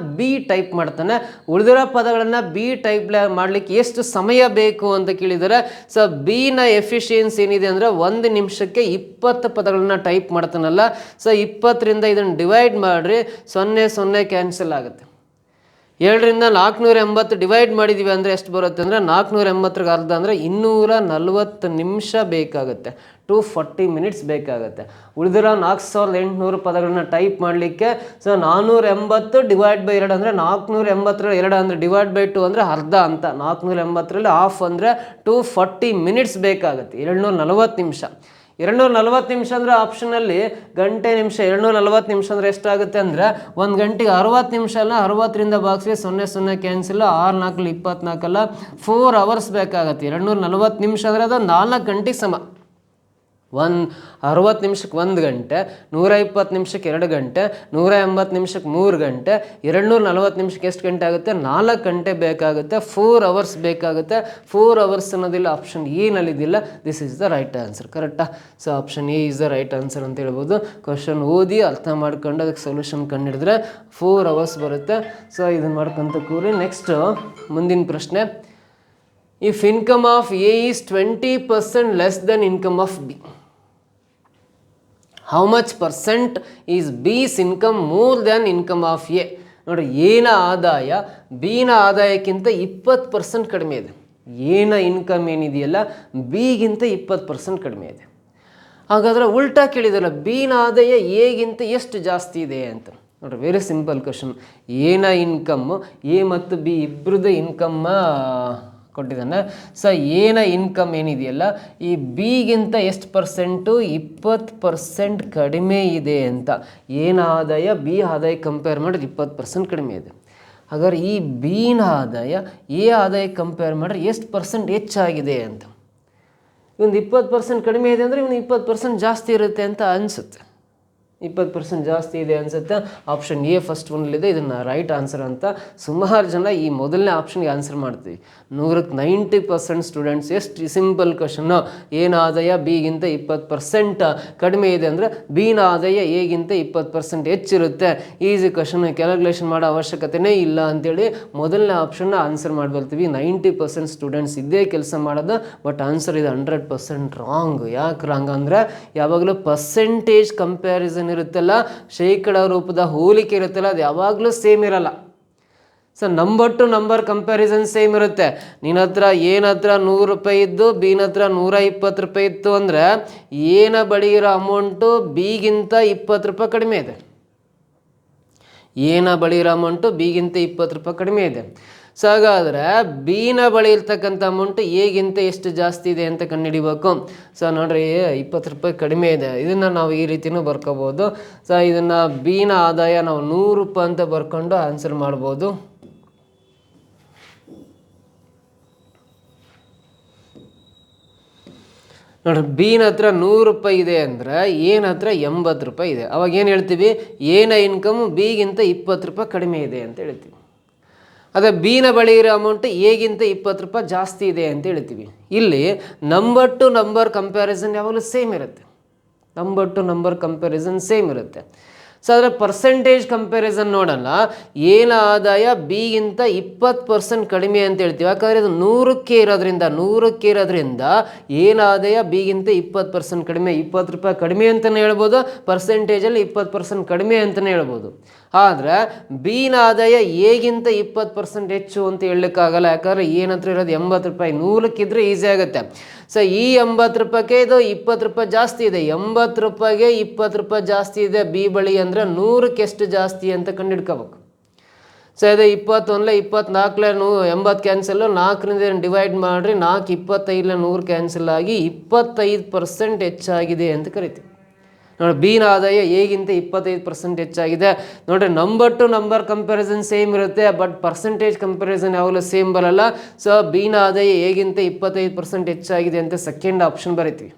ಟೈಪ್ ಮಾಡ್ತಾನೆ. ಉಳಿದಿರೋ ಪದಗಳನ್ನು ಟೈಪ್ ಮಾಡಲಿಕ್ಕೆ ಎಷ್ಟು ಸಮಯ ಬೇಕು ಅಂತ ಕೇಳಿದರೆ, ಬಿನ ಎಫಿಷಿಯನ್ಸಿ ಏನಿದೆ ಅಂದರೆ 1 ನಿಮಿಷಕ್ಕೆ 20 ಪದಗಳನ್ನು ಟೈಪ್ ಮಾಡ್ತಾನಲ್ಲ. 20ರಿಂದ ಇದನ್ನು ಡಿವೈಡ್ ಮಾಡಿರಿ, 0, 0 ಕ್ಯಾನ್ಸಲ್ ಆಗುತ್ತೆ. 7ರಿಂದ 480 ಡಿವೈಡ್ ಮಾಡಿದ್ದೀವಿ ಅಂದರೆ ಎಷ್ಟು ಬರುತ್ತೆ ಅಂದರೆ 480ಗೆ ಅರ್ಧ ಅಂದರೆ 240 ನಿಮಿಷ ಬೇಕಾಗುತ್ತೆ. 240 ಮಿನಿಟ್ಸ್ ಬೇಕಾಗುತ್ತೆ. ಉಳಿದಿರೋ 4800 ಪದಗಳನ್ನ ಟೈಪ್ ಮಾಡಲಿಕ್ಕೆ 480 ಡಿವೈಡ್ ಬೈ 2 ಅಂದರೆ 480ರಲ್ಲಿ 2 ಅಂದರೆ ಡಿವೈಡ್ ಬೈ 2 ಅಂದರೆ ಅರ್ಧ ಅಂತ. 480ರಲ್ಲಿ ಹಾಫ್ ಅಂದರೆ 240 ಮಿನಿಟ್ಸ್ ಬೇಕಾಗುತ್ತೆ. 240 ನಿಮಿಷ. 240 ನಿಮಿಷ ಅಂದರೆ ಆಪ್ಷನಲ್ಲಿ ಗಂಟೆ ನಿಮಿಷ. 240 ನಿಮಿಷ ಅಂದರೆ ಎಷ್ಟಾಗುತ್ತೆ ಅಂದರೆ 1 ಗಂಟೆಗೆ 60 ನಿಮಿಷ ಅಲ್ಲ, 60ರಿಂದ ಭಾಗಿಸಿ 0, 0 ಕ್ಯಾನ್ಸಲ್, 6 4 24 ಅಲ್ಲ, 4 ಅವರ್ಸ್ ಬೇಕಾಗುತ್ತೆ. 240 ನಿಮಿಷ ಅಂದರೆ ಅದು 4 ಗಂಟೆಗೆ ಸಮ. 60 ನಿಮಿಷಕ್ಕೆ 1 ಗಂಟೆ, 120 ನಿಮಿಷಕ್ಕೆ 2 ಗಂಟೆ, 180 ನಿಮಿಷಕ್ಕೆ 3 ಗಂಟೆ, 240 ನಿಮಿಷಕ್ಕೆ ಎಷ್ಟು ಗಂಟೆ ಆಗುತ್ತೆ? 4 ಗಂಟೆ ಬೇಕಾಗುತ್ತೆ. 4 ಅವರ್ಸ್ ಬೇಕಾಗುತ್ತೆ. 4 ಅವರ್ಸ್ ಅನ್ನೋದಿಲ್ಲ, ಆಪ್ಷನ್ ಎನಲ್ಲಿದ್ದಿಲ್ಲ. This is the right answer. ಕರೆಕ್ಟಾ? Option A is the right answer ಅಂತ ಹೇಳ್ಬೋದು. ಕ್ವಶನ್ ಓದಿ ಅರ್ಥ ಮಾಡ್ಕೊಂಡು ಅದಕ್ಕೆ ಸೊಲ್ಯೂಷನ್ ಕಂಡುಹಿಡಿದ್ರೆ 4 ಅವರ್ಸ್ ಬರುತ್ತೆ. ಇದನ್ನು ಮಾಡ್ಕೊಂತ ಕೂರಿ. ನೆಕ್ಸ್ಟ್ ಮುಂದಿನ ಪ್ರಶ್ನೆ, if income of A is 20% less than income of B, how much percent is B's income more than income of A? ನೋಡಿ, ಎನ ಆದಾಯ ಬಿನ ಆದಾಯಕ್ಕಿಂತ 20% ಕಡಿಮೆ ಇದೆ. ಎನ ಇನ್ಕಮ್ ಏನಿದೆಯಲ್ಲ ಬಿಗಿಂತ 20% ಕಡಿಮೆ ಇದೆ. ಹಾಗಾದರೆ ಉಲ್ಟಾ ಕೇಳಿದಲ್ಲ, ಬಿನ ಆದಾಯ ಎಗಿಂತ ಎಷ್ಟು ಜಾಸ್ತಿ ಇದೆ ಅಂತ. ನೋಡ್ರಿ, ವೆರಿ ಸಿಂಪಲ್ ಕ್ವಶನ್. ಎನ ಇನ್ಕಮ್ಮು, ಎ ಮತ್ತು ಬಿ ಇಬ್ಬರದ್ದು ಇನ್ಕಮ್ಮ ಕೊಟ್ಟಿದ್ದಾನೆ. ಎನ ಇನ್ಕಮ್ ಏನಿದೆಯಲ್ಲ ಈ ಬಿಗಿಂತ ಎಷ್ಟು ಪರ್ಸೆಂಟು? 20% ಕಡಿಮೆ ಇದೆ ಅಂತ. ಎನ ಆದಾಯ ಬಿ ಆದಾಯ ಕಂಪೇರ್ ಮಾಡಿದ್ರೆ 20% ಕಡಿಮೆ ಇದೆ. ಹಾಗಾದ್ರೆ ಈ ಬಿನ ಆದಾಯ ಎ ಆದಾಯ ಕಂಪೇರ್ ಮಾಡಿದ್ರೆ ಎಷ್ಟು ಪರ್ಸೆಂಟ್ ಹೆಚ್ಚಾಗಿದೆ ಅಂತ. ಇವನು 20% ಕಡಿಮೆ ಇದೆ ಅಂದರೆ ಇವನು 20% ಜಾಸ್ತಿ ಇರುತ್ತೆ ಅಂತ ಅನಿಸುತ್ತೆ. 20% ಜಾಸ್ತಿ ಇದೆ ಅನಿಸುತ್ತೆ. ಆಪ್ಷನ್ ಎ ಫಸ್ಟ್ ಒನ್ಲಿದೆ, ಇದನ್ನು ರೈಟ್ ಆನ್ಸರ್ ಅಂತ ಸುಮಾರು ಜನ ಈ ಮೊದಲನೇ ಆಪ್ಷನ್ಗೆ ಆನ್ಸರ್ ಮಾಡ್ತೀವಿ. 100ಕ್ಕೆ 90% ಸ್ಟೂಡೆಂಟ್ಸ್. ಎಷ್ಟು ಸಿಂಪಲ್ ಕ್ವಶನ್ನು. ಎನ ಆದಾಯ ಬಿಗಿಂತ 20% ಕಡಿಮೆ ಇದೆ ಅಂದರೆ ಬಿನ ಆದಾಯ ಎಗಿಂತ 20% ಹೆಚ್ಚಿರುತ್ತೆ. ಈಸಿ ಕ್ವಶನ್, ಕ್ಯಾಲ್ಕುಲೇಷನ್ ಮಾಡೋ ಅವಶ್ಯಕತೆನೇ ಇಲ್ಲ ಅಂತೇಳಿ ಮೊದಲನೇ ಆಪ್ಷನ್ನ ಆನ್ಸರ್ ಮಾಡ್ಬರ್ತೀವಿ. 90% ಸ್ಟೂಡೆಂಟ್ಸ್ ಇದೇ ಕೆಲಸ ಮಾಡೋದು. ಬಟ್ ಆನ್ಸರ್ ಇದು 100% ರಾಂಗ್. ಯಾಕೆ ರಾಂಗ್ ಅಂದರೆ ಯಾವಾಗಲೂ ಪರ್ಸೆಂಟೇಜ್ ಕಂಪ್ಯಾರಿಸನ್ ಇರುತ್ತಲ್ಲ, ಶೇಕಡ ರೂಪದ ಹೋಲಿಕೆ ಇರುತ್ತಲ್ಲ, ಅದು ಯಾವಾಗಲೂ ಸೇಮ್ ಇರಲ್ಲ. Number two number comparison same ಇರುತ್ತೆ. ನಿನ್ನ ಹತ್ರ ಏನ ಹತ್ರ 100 ರೂಪಾಯಿ ಇದ್ದು ಬಿನ ಹತ್ರ 120 ರೂಪಾಯಿ ಇತ್ತು ಅಂದರೆ ಏನ ಬಳಿ ಇರೋ ಅಮೌಂಟು ಬಿಗಿಂತ 20 ರೂಪಾಯಿ ಕಡಿಮೆ ಇದೆ. ಏನ ಬಳಿ ಇರೋ ಅಮೌಂಟು ಬಿಗಿಂತ 20 ರೂಪಾಯಿ ಕಡಿಮೆ ಇದೆ. ಹಾಗಾದರೆ ಬಿನ ಬಳಿ ಇರ್ತಕ್ಕಂಥ ಅಮೌಂಟು ಎಗಿಂತ ಎಷ್ಟು ಜಾಸ್ತಿ ಇದೆ ಅಂತ ಕಂಡುಹಿಡಿಬೇಕು. ನೋಡ್ರಿ, 20 ರೂಪಾಯಿ ಕಡಿಮೆ ಇದೆ. ಇದನ್ನು ನಾವು ಈ ರೀತಿಯೂ ಬರ್ಕೋಬೋದು. ಇದನ್ನು ಬಿನ ಆದಾಯ ನಾವು 100 ರೂಪಾಯಿ ಅಂತ ಬರ್ಕೊಂಡು ಆನ್ಸರ್ ಮಾಡ್ಬೋದು. ನೋಡ್ರಿ, ಬಿನ ಹತ್ರ 100 ರೂಪಾಯಿ ಇದೆ ಅಂದರೆ ಏನ ಹತ್ರ 80 ರೂಪಾಯಿ ಇದೆ. ಅವಾಗ ಏನು ಹೇಳ್ತೀವಿ? ಏನ ಇನ್ಕಮ್ ಬಿಗಿಂತ 20 ರೂಪಾಯಿ ಕಡಿಮೆ ಇದೆ ಅಂತ ಹೇಳ್ತೀವಿ. ಅದೇ ಬಿನ ಬಳಿ ಇರೋ ಅಮೌಂಟ್ ಎಗಿಂತ 20 ರೂಪಾಯಿ ಜಾಸ್ತಿ ಇದೆ ಅಂತ ಹೇಳ್ತೀವಿ. ಇಲ್ಲಿ ನಂಬರ್ ಟು ನಂಬರ್ ಕಂಪ್ಯಾರಿಸನ್ ಯಾವಾಗಲೂ ಸೇಮ್ ಇರುತ್ತೆ. Number two number comparison same ಇರುತ್ತೆ. ಸೊ ಅದರ ಪರ್ಸೆಂಟೇಜ್ ಕಂಪ್ಯಾರಿಸನ್ ನೋಡೋಣ. ಏನ ಆದಾಯ ಬಿಗಿಂತ 20% ಕಡಿಮೆ ಅಂತ ಹೇಳ್ತೀವಿ. ಯಾಕಂದರೆ ಇದು 100ಕ್ಕೆ ಇರೋದ್ರಿಂದ ಏನ ಆದಾಯ ಬಿಗಿಂತ 20% ಕಡಿಮೆ, 20 ರೂಪಾಯಿ ಕಡಿಮೆ ಅಂತಲೇ ಹೇಳ್ಬೋದು, ಪರ್ಸೆಂಟೇಜಲ್ಲಿ 20% ಕಡಿಮೆ ಅಂತಲೇ ಹೇಳ್ಬೋದು. ಆದರೆ ಬಿನ ಆದಾಯ ಎಗಿಂತ 20% ಹೆಚ್ಚು ಅಂತ ಹೇಳಲಿಕ್ಕಾಗಲ್ಲ. ಯಾಕಂದರೆ ಏನಂತ ಇರೋದು 80 ರೂಪಾಯಿ, 100ಕ್ಕಿದ್ರೆ ಈಸಿ ಆಗುತ್ತೆ. ಸೊ ಈ 80 ರೂಪಾಯಿಗೆ ಇದು 20 ರೂಪಾಯಿ ಜಾಸ್ತಿ ಇದೆ, 80 ರೂಪಾಯಿಗೆ 20 ರೂಪಾಯಿ ಜಾಸ್ತಿ ಇದೆ ಬಿ ಬಳಿ ಅಂದರೆ 100ಕ್ಕೆ ಎಷ್ಟು ಜಾಸ್ತಿ ಅಂತ ಕಂಡುಹಿಡ್ಕೋಬೇಕು. ಸೊ ಇದು 21 24 80 ಕ್ಯಾನ್ಸಲ್ಲು, 4ರಿಂದ ಡಿವೈಡ್ ಮಾಡಿರಿ, 4 25 100 ಕ್ಯಾನ್ಸಲ್ ಆಗಿ 25% ಹೆಚ್ಚಾಗಿದೆ ಅಂತ ಕರಿತೀವಿ. ನೋಡಿ, ಬಿನ ಆದಾಯ ಎಗಿಂತ 25% ಹೆಚ್ಚಾಗಿದೆ. ನೋಡಿರಿ, number two number comparison same ಇರುತ್ತೆ, ಬಟ್ ಪರ್ಸೆಂಟೇಜ್ ಕಂಪ್ಯಾರಿಸನ್ ಯಾವಾಗಲೂ ಸೇಮ್ ಬರಲ್ಲ. ಸೊ ಬಿನ ಆದಾಯ ಎಗಿಂತ 25% ಹೆಚ್ಚಾಗಿದೆ ಅಂತ ಸೆಕೆಂಡ್ ಆಪ್ಷನ್ ಬರಿತೀವಿ.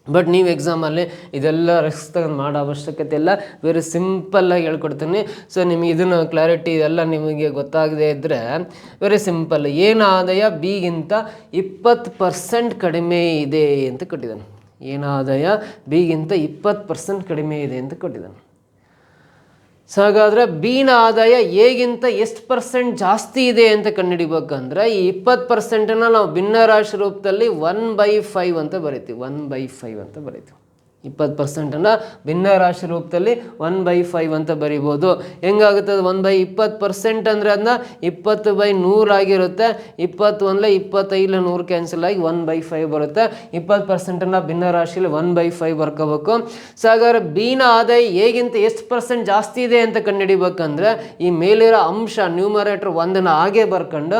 ಬಟ್ ನೀವು ಎಕ್ಸಾಮಲ್ಲಿ ಇದೆಲ್ಲ ರಿಸ್ಕ್ ತಗೊಂಡು ಮಾಡೋ ಅವಶ್ಯಕತೆ ಇಲ್ಲ, ವೆರಿ ಸಿಂಪಲ್ಲಾಗಿ ಹೇಳ್ಕೊಡ್ತೀನಿ. ಸೊ ನಿಮಗೆ ಇದನ್ನು ಕ್ಲಾರಿಟಿ ಎಲ್ಲ ನಿಮಗೆ ಗೊತ್ತಾಗದೇ ಇದ್ದರೆ ವೆರಿ ಸಿಂಪಲ್. ಏನು ಆದಾಯ ಬಿಗಿಂತ 20% ಕಡಿಮೆ ಇದೆ ಅಂತ ಕೊಟ್ಟಿದ್ದಾನೆ. ಏನು ಆದಾಯ ಬಿಗಿಂತ 20% ಕಡಿಮೆ ಇದೆ ಅಂತ ಕೊಟ್ಟಿದ್ದಾನೆ. ಸೊ ಹಾಗಾದರೆ ಬಿನ ಆದಾಯ ಎಗಿಂತ ಎಷ್ಟು ಪರ್ಸೆಂಟ್ ಜಾಸ್ತಿ ಇದೆ ಅಂತ ಕಂಡುಹಿಡಿಬೇಕಂದ್ರೆ ಈ 20%ನ ನಾವು ಭಿನ್ನರಾಶಿ ರೂಪದಲ್ಲಿ 1/5 ಅಂತ ಬರಿತೀವಿ. 1/5 ಅಂತ ಬರಿತೀವಿ. 20%ನ್ನು ಭಿನ್ನರಾಶಿ ರೂಪದಲ್ಲಿ 1/5 ಅಂತ ಬರಿಬೋದು. ಹೆಂಗಾಗುತ್ತೆ ಅದು 1/20% ಅಂದರೆ ಅದನ್ನ 20/100 ಆಗಿರುತ್ತೆ. 21 25 100 ಕ್ಯಾನ್ಸಲ್ ಆಗಿ 1/5 ಬರುತ್ತೆ. 20%ನ್ನು ಭಿನ್ನರಾಶಿಯಲ್ಲಿ 1/5 ಬರ್ಕೋಬೇಕು. ಸೊ ಹಾಗಾದ್ರೆ ಬಿನ ಆದಾಯ ಹೇಗಿಂತ ಎಷ್ಟು ಪರ್ಸೆಂಟ್ ಜಾಸ್ತಿ ಇದೆ ಅಂತ ಕಂಡುಹಿಡಿಬೇಕಂದ್ರೆ ಈ ಮೇಲಿರೋ ಅಂಶ ನ್ಯೂಮರೇಟರ್ 1ನ ಹಾಗೆ ಬರ್ಕೊಂಡು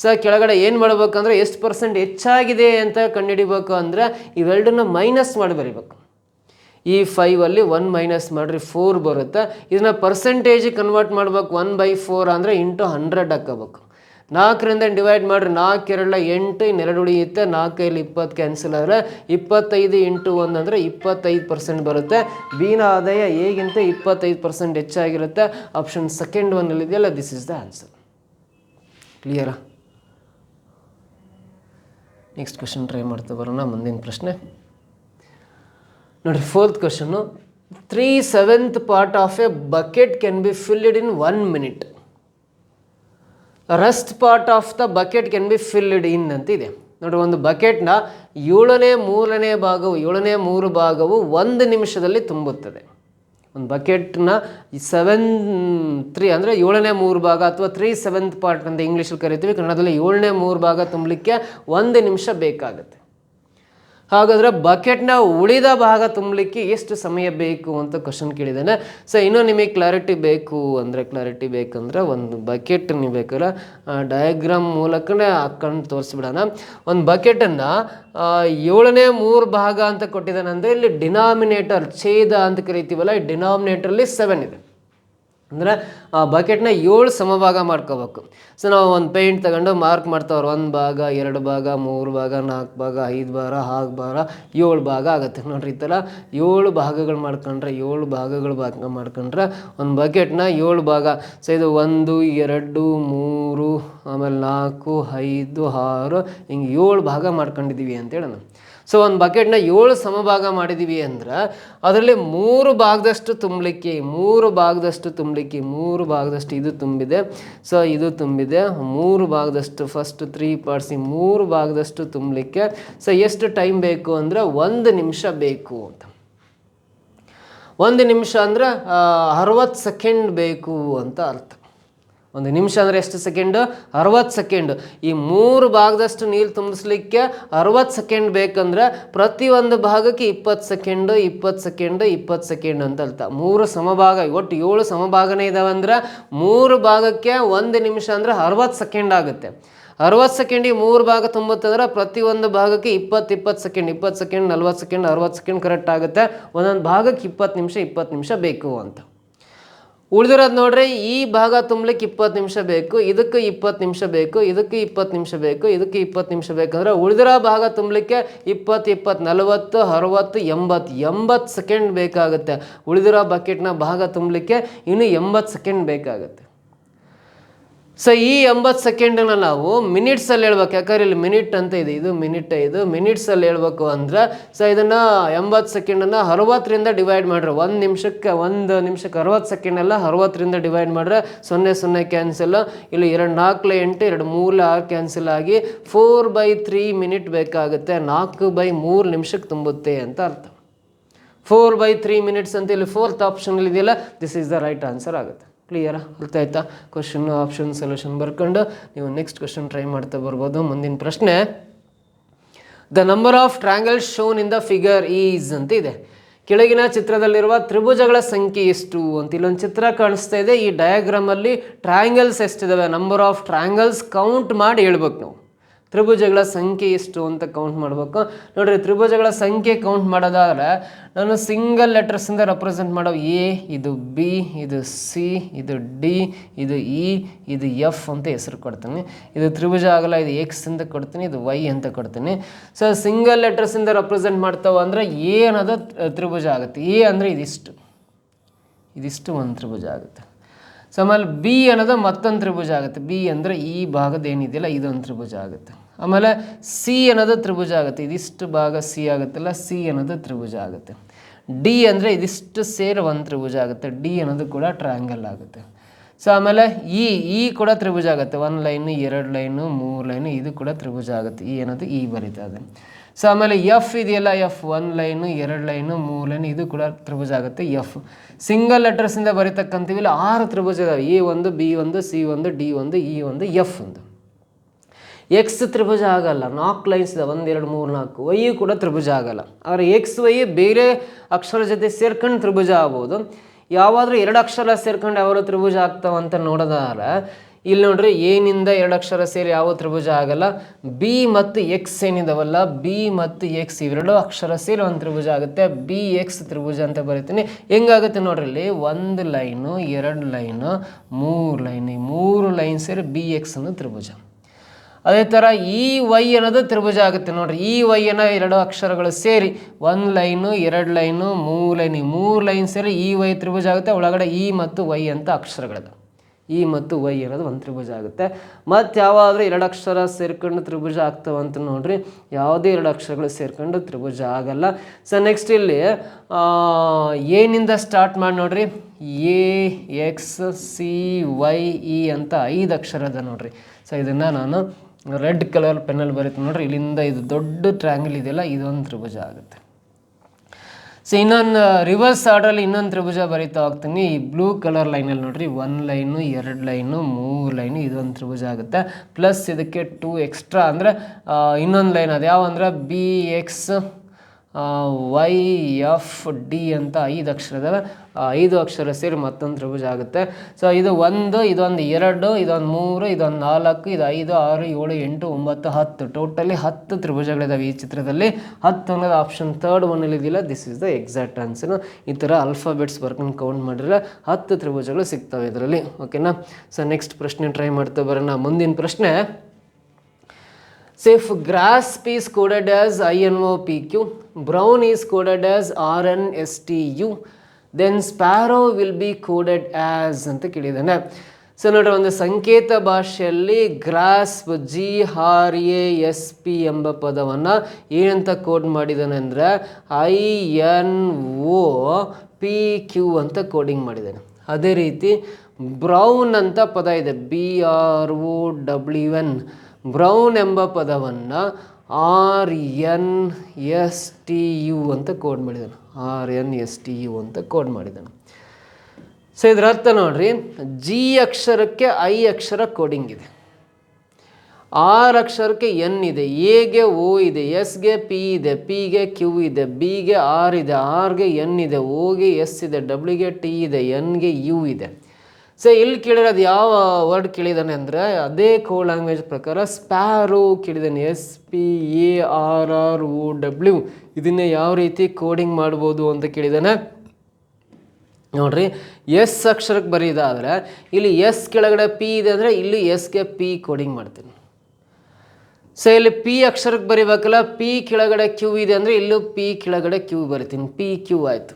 ಸೊ ಕೆಳಗಡೆ ಏನು ಮಾಡಬೇಕಂದ್ರೆ ಎಷ್ಟು ಪರ್ಸೆಂಟ್ ಹೆಚ್ಚಾಗಿದೆ ಅಂತ ಕಂಡುಹಿಡಿಬೇಕು ಅಂದರೆ ಇವೆರಡನ್ನ ಮೈನಸ್ ಮಾಡಿ ಬರಿಬೇಕು. ಈ 5ಅಲ್ಲಿ 1 ಮೈನಸ್ ಮಾಡಿರಿ 4 ಬರುತ್ತೆ. ಇದನ್ನು ಪರ್ಸೆಂಟೇಜಿಗೆ ಕನ್ವರ್ಟ್ ಮಾಡ್ಬೇಕು. 1/4 ಅಂದರೆ ಇಂಟು 100 ಹಾಕೋಬೇಕು. 4ರಿಂದ ಡಿವೈಡ್ ಮಾಡಿರಿ, 4 2 8, ಇನ್ನೆರಡು ಉಳಿಯುತ್ತೆ, 4 20 ಕ್ಯಾನ್ಸಲ್ ಆದರೆ 25 ಇಂಟು 1 ಅಂದರೆ 25% ಬರುತ್ತೆ. ಬಿನ ಆದಾಯ ಹೇಗಿಂತ 25% ಹೆಚ್ಚಾಗಿರುತ್ತೆ. ಆಪ್ಷನ್ ಸೆಕೆಂಡ್ ಒನ್ನಲ್ಲಿದೆಯಲ್ಲ, ದಿಸ್ ಇಸ್ ದ ಆನ್ಸರ್. ಕ್ಲಿಯರಾ? ನೆಕ್ಸ್ಟ್ ಕ್ವೆಶನ್ ಟ್ರೈ ಮಾಡ್ತಾ ಬರೋಣ. ಮುಂದಿನ ಪ್ರಶ್ನೆ ನೋಡಿ, 4th question. 3/7 part of a bucket can be filled in 1 minute. Rest part of the bucket can be filled in ಅಂತ ಇದೆ. ನೋಡಿ, ಒಂದು ಬಕೆಟ್ನ 7ನೇ 3 ಭಾಗವು 1 ನಿಮಿಷದಲ್ಲಿ ತುಂಬುತ್ತದೆ. ಒಂದು ಬಕೆಟ್ನ 7/3 ಅಂದರೆ 7ನೇ 3 ಭಾಗ ಅಥವಾ 3/7 part ಅಂತ ಇಂಗ್ಲೀಷಲ್ಲಿ ಕರಿತೀವಿ. ಕನ್ನಡದಲ್ಲಿ 7ನೇ 3 ಭಾಗ ತುಂಬಲಿಕ್ಕೆ 1 ನಿಮಿಷ ಬೇಕಾಗುತ್ತೆ. ಹಾಗಾದರೆ ಬಕೆಟ್ನ ಉಳಿದ ಭಾಗ ತುಂಬಲಿಕ್ಕೆ ಎಷ್ಟು ಸಮಯ ಬೇಕು ಅಂತ ಕ್ವಶನ್ ಕೇಳಿದ್ದಾನೆ. ಸೊ ಇನ್ನೂ ನಿಮಗೆ ಕ್ಲಾರಿಟಿ ಬೇಕಂದ್ರೆ ಒಂದು ಬಕೆಟ್ ನೀವು ಬೇಕಾದ್ರೆ ಡಯಾಗ್ರಾಮ್ ಮೂಲಕನೇ ಹಾಕೊಂಡು ತೋರಿಸ್ಬಿಡೋಣ. ಒಂದು ಬಕೆಟನ್ನು 7ನೇ 3 ಭಾಗ ಅಂತ ಕೊಟ್ಟಿದ್ದಾನೆ ಅಂದರೆ ಇಲ್ಲಿ ಡಿನಾಮಿನೇಟರ್ ಛೇದ ಅಂತ ಕರಿತೀವಲ್ಲ, ಈ ಡಿನಾಮಿನೇಟರಲ್ಲಿ 7 ಇದೆ. ಅಂದರೆ ಆ ಬಕೆಟ್ನ 7 ಸಮಭಾಗ ಮಾಡ್ಕೋಬೇಕು. ಸೊ ನಾವು ಒಂದು ಪೇಂಟ್ ತಗೊಂಡು ಮಾರ್ಕ್ ಮಾಡ್ತಾವ್ರು, 1 ಭಾಗ 2 ಭಾಗ 3 ಭಾಗ 4 ಭಾಗ 5 ಭಾಗ 6 ಭಾಗ 7 ಭಾಗ ಆಗುತ್ತೆ. ನೋಡ್ರಿ, ಈ ಥರ 7 ಭಾಗಗಳು ಮಾಡ್ಕೊಂಡ್ರೆ ಒಂದು ಬಕೆಟ್ನ 7 ಭಾಗ. ಸೊ ಇದು 1 2 3 ಆಮೇಲೆ 4 5 6 ಹಿಂಗೆ 7 ಭಾಗ ಮಾಡ್ಕೊಂಡಿದ್ದೀವಿ ಅಂತ ಹೇಳೋಣ. ಸೊ ಒಂದು ಬಕೆಟ್ನ 7 ಸಮಭಾಗ ಮಾಡಿದ್ದೀವಿ ಅಂದ್ರೆ ಅದರಲ್ಲಿ 3 ಭಾಗದಷ್ಟು ತುಂಬಲಿಕ್ಕೆ 3 ಭಾಗದಷ್ಟು ಇದು ತುಂಬಿದೆ. ಸೊ ಇದು ತುಂಬಿದೆ 3 ಭಾಗದಷ್ಟು, ಫಸ್ಟ್ 3 ಪಾರ್ಟ್ಸ್, 3 ಭಾಗದಷ್ಟು ತುಂಬಲಿಕ್ಕೆ ಸೊ ಎಷ್ಟು ಟೈಮ್ ಬೇಕು ಅಂದರೆ 1 ನಿಮಿಷ ಬೇಕು ಅಂತ. 1 ನಿಮಿಷ ಅಂದರೆ 60 ಸೆಕೆಂಡ್ ಬೇಕು ಅಂತ ಅರ್ಥ. 1 ನಿಮಿಷ ಅಂದರೆ ಎಷ್ಟು ಸೆಕೆಂಡು? 60 ಸೆಕೆಂಡು. ಈ 3 ಭಾಗದಷ್ಟು ನೀರು ತುಂಬಿಸ್ಲಿಕ್ಕೆ 60 ಸೆಕೆಂಡ್ ಬೇಕಂದ್ರೆ ಪ್ರತಿಯೊಂದು ಭಾಗಕ್ಕೆ 20 ಸೆಕೆಂಡ್ ಅಂತ ಅರ್ಥ. 3 ಸಮಭಾಗ, ಒಟ್ಟು 7 ಸಮಭಾಗನೇ ಇದಾವೆ ಅಂದ್ರೆ 3 ಭಾಗಕ್ಕೆ 1 ನಿಮಿಷ ಅಂದರೆ 60 ಸೆಕೆಂಡ್ ಆಗುತ್ತೆ. 60 ಸೆಕೆಂಡಿಗೆ 3 ಭಾಗ ತುಂಬುತ್ತಂದ್ರೆ ಪ್ರತಿಯೊಂದು ಭಾಗಕ್ಕೆ 20 ಸೆಕೆಂಡ್ 40 ಸೆಕೆಂಡ್ 60 ಸೆಕೆಂಡ್ ಕರೆಕ್ಟ್ ಆಗುತ್ತೆ. ಒಂದೊಂದು ಭಾಗಕ್ಕೆ 20 ನಿಮಿಷ ಬೇಕು ಅಂತ. ಉಳಿದಿರೋದು ನೋಡ್ರಿ, ಈ ಭಾಗ ತುಂಬಲಿಕ್ಕೆ 20 ನಿಮಿಷ ಬೇಕು, ಇದಕ್ಕೆ 20 ನಿಮಿಷ ಬೇಕು, ಇದಕ್ಕೆ 20 ನಿಮಿಷ ಬೇಕು, ಇದಕ್ಕೆ 20 ನಿಮಿಷ ಬೇಕಂದ್ರೆ ಉಳಿದಿರೋ ಭಾಗ ತುಂಬಲಿಕ್ಕೆ 20 40 60 80 ಸೆಕೆಂಡ್ ಬೇಕಾಗುತ್ತೆ. ಉಳಿದಿರೋ ಬಕೆಟ್ನ ಭಾಗ ತುಂಬಲಿಕ್ಕೆ ಇನ್ನು 80 ಸೆಕೆಂಡ್ ಬೇಕಾಗುತ್ತೆ. ಸೊ ಈ 80 ಸೆಕೆಂಡನ್ನ ನಾವು ಮಿನಿಟ್ಸಲ್ಲಿ ಹೇಳ್ಬೇಕು, ಯಾಕಂದ್ರೆ ಇಲ್ಲಿ ಮಿನಿಟ್ ಅಂತ ಇದೆ, ಇದು ಮಿನಿಟ್, ಇದು ಮಿನಿಟ್ಸಲ್ಲಿ ಹೇಳ್ಬೇಕು ಅಂದ್ರೆ ಸೊ ಇದನ್ನು 80 ಸೆಕೆಂಡನ್ನು 60ರಿಂದ ಡಿವೈಡ್ ಮಾಡ್ರೆ 1 ನಿಮಿಷಕ್ಕೆ 60 ಸೆಕೆಂಡ್ ಅಲ್ಲ, 60ರಿಂದ ಡಿವೈಡ್ ಮಾಡ್ರೆ 0 ಕ್ಯಾನ್ಸಲ್, ಇಲ್ಲಿ 2 4 8 2 3 6 ಕ್ಯಾನ್ಸಲ್ ಆಗಿ 4/3 ಮಿನಿಟ್ ಬೇಕಾಗುತ್ತೆ, 4/3 ನಿಮಿಷಕ್ಕೆ ತುಂಬುತ್ತೆ ಅಂತ ಅರ್ಥ. 4/3 ಮಿನಿಟ್ಸ್ ಅಂತ ಇಲ್ಲಿ 4th ಆಪ್ಷನ್ ಇದೆಯಲ್ಲ, this is the right answer ಆಗುತ್ತೆ. ಕ್ಲಿಯರಾ? ಗೊತ್ತಾಯ್ತಾ? ಕ್ವಶನ್ ಆಪ್ಷನ್ ಸೊಲ್ಯೂಷನ್ ಬರ್ಕೊಂಡು ನೀವು ನೆಕ್ಸ್ಟ್ ಕ್ವಶನ್ ಟ್ರೈ ಮಾಡ್ತಾ ಬರ್ಬೋದು. ಮುಂದಿನ ಪ್ರಶ್ನೆ, the number of triangles shown in the figure is ಅಂತ ಇದೆ. ಕೆಳಗಿನ ಚಿತ್ರದಲ್ಲಿರುವ ತ್ರಿಭುಜಗಳ ಸಂಖ್ಯೆ ಎಷ್ಟು ಅಂತ ಇಲ್ಲೊಂದು ಚಿತ್ರ ಕಾಣಿಸ್ತಾ ಇದೆ. ಈ ಡಯಾಗ್ರಾಮಲ್ಲಿ ಟ್ರಯಾಂಗಲ್ಸ್ ಎಷ್ಟಿದಾವೆ, ನಂಬರ್ ಆಫ್ ಟ್ರಯಾಂಗಲ್ಸ್ ಕೌಂಟ್ ಮಾಡಿ ಹೇಳ್ಬೇಕು ನಾವು. ತ್ರಿಭುಜಗಳ ಸಂಖ್ಯೆ ಎಷ್ಟು ಅಂತ ಕೌಂಟ್ ಮಾಡಬೇಕು. ನೋಡಿರಿ, ತ್ರಿಭುಜಗಳ ಸಂಖ್ಯೆ ಕೌಂಟ್ ಮಾಡೋದಾದ್ರೆ ನಾನು ಸಿಂಗಲ್ ಲೆಟರ್ಸಿಂದ ರೆಪ್ರೆಸೆಂಟ್ ಮಾಡೋ ಎ, ಇದು ಬಿ, ಇದು ಸಿ, ಇದು ಡಿ, ಇದು ಇ, ಇದು ಎಫ್ ಅಂತ ಹೆಸರು ಕೊಡ್ತೀನಿ. ಇದು ತ್ರಿಭುಜ ಆಗಲ್ಲ, ಇದು ಎಕ್ಸ್ ಅಂತ ಕೊಡ್ತೀನಿ, ಇದು ವೈ ಅಂತ ಕೊಡ್ತೀನಿ. ಸೊ ಸಿಂಗಲ್ ಲೆಟರ್ಸಿಂದ ರೆಪ್ರೆಸೆಂಟ್ ಮಾಡ್ತಾವ ಅಂದರೆ ಎ ಅನ್ನೋದು ತ್ರಿಭುಜ ಆಗುತ್ತೆ. ಎ ಅಂದರೆ ಇದಿಷ್ಟು ಒಂದು ತ್ರಿಭುಜ ಆಗುತ್ತೆ. ಸೊ ಆಮೇಲೆ ಬಿ ಅನ್ನೋದು ಮತ್ತೊಂದು ತ್ರಿಭುಜ ಆಗುತ್ತೆ. ಬಿ ಅಂದರೆ ಈ ಭಾಗದ ಏನಿದೆಯಲ್ಲ ಇದೊಂದು ತ್ರಿಭುಜ ಆಗುತ್ತೆ. ಆಮೇಲೆ ಸಿ ಅನ್ನೋದು ತ್ರಿಭುಜ ಆಗುತ್ತೆ, ಇದಿಷ್ಟು ಭಾಗ ಸಿ ಆಗುತ್ತಲ್ಲ, ಸಿ ಅನ್ನೋದು ತ್ರಿಭುಜ ಆಗುತ್ತೆ. ಡಿ ಅಂದರೆ ಇದಿಷ್ಟು ಸೇರಿ ಒಂದು ತ್ರಿಭುಜ ಆಗುತ್ತೆ, ಡಿ ಅನ್ನೋದು ಕೂಡ ಟ್ರಯಾಂಗಲ್ ಆಗುತ್ತೆ. ಸೊ ಆಮೇಲೆ ಈ ಕೂಡ ತ್ರಿಭುಜ ಆಗುತ್ತೆ, 1 ಲೈನು 2 ಲೈನು 3 ಲೈನು, ಇದು ಕೂಡ ತ್ರಿಭುಜ ಆಗುತ್ತೆ. ಈ ಅನ್ನೋದು ಈ ಬರೀತಾ ಇದೆ. ಸೊ ಆಮೇಲೆ ಎಫ್ ಇದೆಯಲ್ಲ, ಎಫ್ 1 ಲೈನು 2 ಲೈನು 3 ಲೈನು, ಇದು ಕೂಡ ತ್ರಿಭುಜ ಆಗುತ್ತೆ. ಎಫ್ ಸಿಂಗಲ್ ಲೆಟರ್ಸಿಂದ ಬರೀತಕ್ಕಂಥವು ಇಲ್ಲ 6 ತ್ರಿಭುಜ ಇದಾವೆ. A1 B1 C1 D1 E1 F1. X ತ್ರಿಭುಜ ಆಗಲ್ಲ, 4 ಲೈನ್ಸ್ ಇದೆ, 1 2 3 4. ವೈ ಕೂಡ ತ್ರಿಭುಜ ಆಗಲ್ಲ. ಆದರೆ ಎಕ್ಸ್ ವೈ ಬೇರೆ ಅಕ್ಷರ ಜೊತೆ ಸೇರ್ಕೊಂಡು ತ್ರಿಭುಜ ಆಗ್ಬೋದು. ಯಾವಾದರೂ 2 ಅಕ್ಷರ ಸೇರ್ಕೊಂಡು ಯಾವ ತ್ರಿಭುಜ ಆಗ್ತಾವಂತ ನೋಡೋದಾದ್ರೆ ಇಲ್ಲಿ ನೋಡ್ರಿ, ಏನಿಂದ 2 ಅಕ್ಷರ ಸೇರಿ ಯಾವ ತ್ರಿಭುಜ ಆಗಲ್ಲ. ಬಿ ಮತ್ತು ಎಕ್ಸ್ ಏನಿದಾವಲ್ಲ, ಬಿ ಮತ್ತು ಎಕ್ಸ್ ಇವೆರಡು ಅಕ್ಷರ ಸೇರಿ ಒಂದು ತ್ರಿಭುಜ ಆಗುತ್ತೆ. ಬಿ ಎಕ್ಸ್ ತ್ರಿಭುಜ ಅಂತ ಬರೀತೀನಿ. ಹೆಂಗಾಗುತ್ತೆ ನೋಡ್ರಿ, ಇಲ್ಲಿ 1 ಲೈನು 2 ಲೈನು 3 ಲೈನ್, ಈ 3 ಲೈನ್ ಸೇರಿ ಬಿ ಎಕ್ಸ್ ಅನ್ನೋ ತ್ರಿಭುಜ. ಅದೇ ಥರ ಈ ವೈ ಅನ್ನೋದು ತ್ರಿಭುಜ ಆಗುತ್ತೆ ನೋಡ್ರಿ. ಈ ವೈ ಅನ್ನೋ 2 ಅಕ್ಷರಗಳು ಸೇರಿ 1 ಲೈನು 2 ಲೈನು 3 ಲೈನ್, ಈ 3 ಲೈನ್ ಸೇರಿ ಈ ವೈ ತ್ರಿಭುಜ ಆಗುತ್ತೆ. ಒಳಗಡೆ ಇ ಮತ್ತು ವೈ ಅಂತ ಅಕ್ಷರಗಳಿದೆ. ಇ ಮತ್ತು ವೈ ಅನ್ನೋದು ಒಂದು ತ್ರಿಭುಜ ಆಗುತ್ತೆ. ಮತ್ತು ಯಾವಾದರೂ 2 ಅಕ್ಷರ ಸೇರ್ಕೊಂಡು ತ್ರಿಭುಜ ಆಗ್ತಾವಂತ ನೋಡ್ರಿ, ಯಾವುದೇ 2 ಅಕ್ಷರಗಳು ಸೇರ್ಕೊಂಡು ತ್ರಿಭುಜ ಆಗಲ್ಲ. ಸೊ ನೆಕ್ಸ್ಟ್ ಇಲ್ಲಿ ಏನಿಂದ ಸ್ಟಾರ್ಟ್ ಮಾಡಿ ನೋಡ್ರಿ, A X C Y E ಅಂತ 5 ಅಕ್ಷರ ಅದ ನೋಡ್ರಿ. ಸೊ ಇದನ್ನು ನಾನು ರೆಡ್ ಕಲರ್ ಪೆನ್ನಲ್ಲಿ ಬರೀತೀನಿ ನೋಡ್ರಿ. ಇಲ್ಲಿಂದ ಇದು ದೊಡ್ಡ ಟ್ರ್ಯಾಂಗಲ್ ಇದೆಯಲ್ಲ, ಇದೊಂದು ತ್ರಿಭುಜ ಆಗುತ್ತೆ. ಸೊ ಇನ್ನೊಂದು ರಿವರ್ಸ್ ಆರ್ಡ್ರಲ್ಲಿ ಇನ್ನೊಂದು ತ್ರಿಭುಜ ಬರೀತಾ ಹೋಗ್ತೀನಿ. ಈ ಬ್ಲೂ ಕಲರ್ ಲೈನಲ್ಲಿ ನೋಡ್ರಿ, 1 ಲೈನು 2 ಲೈನು 3 ಲೈನು, ಇದೊಂದು ತ್ರಿಭುಜ ಆಗುತ್ತೆ. ಪ್ಲಸ್ ಇದಕ್ಕೆ 2 ಎಕ್ಸ್ಟ್ರಾ ಅಂದರೆ ಇನ್ನೊಂದು ಲೈನ್ ಅದು ಯಾವ ಅಂದರೆ B X Y F D ಅಂತ 5 ಅಕ್ಷರ ಇದಾವೆ. 5 ಅಕ್ಷರ ಸೇರಿ ಮತ್ತೊಂದು ತ್ರಿಭುಜ ಆಗುತ್ತೆ. ಸೊ ಇದು 1, ಇದೊಂದು 2, ಇದೊಂದು 3, ಇದೊಂದು 4, ಇದು 5 6 7 8 9 10 ಟೋಟಲಿ 10 ತ್ರಿಭುಜಗಳಿದಾವೆ ಈ ಚಿತ್ರದಲ್ಲಿ. 10 ಅನ್ನೋದು ಆಪ್ಷನ್ 3rd ಒನ್ನಲ್ಲಿ ಇದೆಯಲ್ಲ, this is the exact answer. ಈ ಥರ ಅಲ್ಫಾಬೆಟ್ಸ್ ಬರ್ಕೊಂಡು ಕೌಂಟ್ ಮಾಡಿದ್ರೆ 10 ತ್ರಿಭುಜಗಳು ಸಿಗ್ತವೆ ಇದರಲ್ಲಿ. ಓಕೆನಾ? ಸೊ ನೆಕ್ಸ್ಟ್ ಪ್ರಶ್ನೆ ಟ್ರೈ ಮಾಡ್ತಾ ಬರೋಣ. ಮುಂದಿನ ಪ್ರಶ್ನೆ, say if grasp is coded as INOPQ, brown is coded as RNSTU, then sparrow will be coded as ಅಂತ ಕೇಳಿದ್ದಾನೆ. ಸೊ ನೋಡ್ರಿ, ಒಂದು ಸಂಕೇತ ಭಾಷೆಯಲ್ಲಿ ಗ್ರಾಸ್ಪ್ GRASP ಎಂಬ ಪದವನ್ನು ಏನಂತ ಕೋಡ್ ಮಾಡಿದ್ದಾನೆ ಅಂದರೆ INOPQ ಅಂತ ಕೋಡಿಂಗ್ ಮಾಡಿದ್ದಾನೆ. ಅದೇ ರೀತಿ ಬ್ರೌನ್ ಅಂತ ಪದ ಇದೆ, BROWN. ಬ್ರೌನ್ ಎಂಬ ಪದವನ್ನು RNSTU ಅಂತ ಕೋಡ್ ಮಾಡಿದ್ದಾನೆ. RNSTU ಅಂತ ಕೋಡ್ ಮಾಡಿದ್ದಾನೆ. ಸೊ ಇದರ ಅರ್ಥ ನೋಡ್ರಿ, ಜಿ ಅಕ್ಷರಕ್ಕೆ ಐ ಅಕ್ಷರ ಕೋಡಿಂಗ್ ಇದೆ, ಆರ್ ಅಕ್ಷರಕ್ಕೆ ಎನ್ ಇದೆ, ಎಗೆ ಓ ಇದೆ, ಎಸ್ಗೆ ಪಿ ಇದೆ, ಪಿಗೆ ಕ್ಯೂ ಇದೆ, ಬಿಗೆ ಆರ್ ಇದೆ, ಆರ್ಗೆ ಎನ್ ಇದೆ, ಓಗೆ ಎಸ್ ಇದೆ, ಡಬ್ಲ್ಯೂಗೆ ಟಿ ಇದೆ, ಎನ್ಗೆ ಯು ಇದೆ. ಸೊ ಇಲ್ಲಿ ಕೇಳಿರೋದು ಯಾವ ವರ್ಡ್ ಕೇಳಿದ್ದಾನೆ ಅಂದರೆ ಅದೇ ಕೋಡ್ ಲ್ಯಾಂಗ್ವೇಜ್ ಪ್ರಕಾರ ಸ್ಪ್ಯಾರೋ ಕೇಳಿದ್ದಾನೆ. SPARROW. ಇದನ್ನೇ ಯಾವ ರೀತಿ ಕೋಡಿಂಗ್ ಮಾಡ್ಬೋದು ಅಂತ ಕೇಳಿದ್ದಾನೆ ನೋಡ್ರಿ. ಎಸ್ ಅಕ್ಷರಕ್ಕೆ ಬರೀದಾದರೆ ಇಲ್ಲಿ ಎಸ್ ಕೆಳಗಡೆ ಪಿ ಇದೆ ಅಂದರೆ ಇಲ್ಲಿ ಎಸ್ಗೆ ಪಿ ಕೋಡಿಂಗ್ ಮಾಡ್ತೀನಿ. ಸೊ ಇಲ್ಲಿ ಪಿ ಅಕ್ಷರಕ್ಕೆ ಬರೀಬೇಕಲ್ಲ, ಪಿ ಕೆಳಗಡೆ ಕ್ಯೂ ಇದೆ ಅಂದರೆ ಇಲ್ಲೂ ಪಿ ಕೆಳಗಡೆ ಕ್ಯೂ ಬರಿತೀನಿ, ಪಿ ಕ್ಯೂ ಆಯಿತು.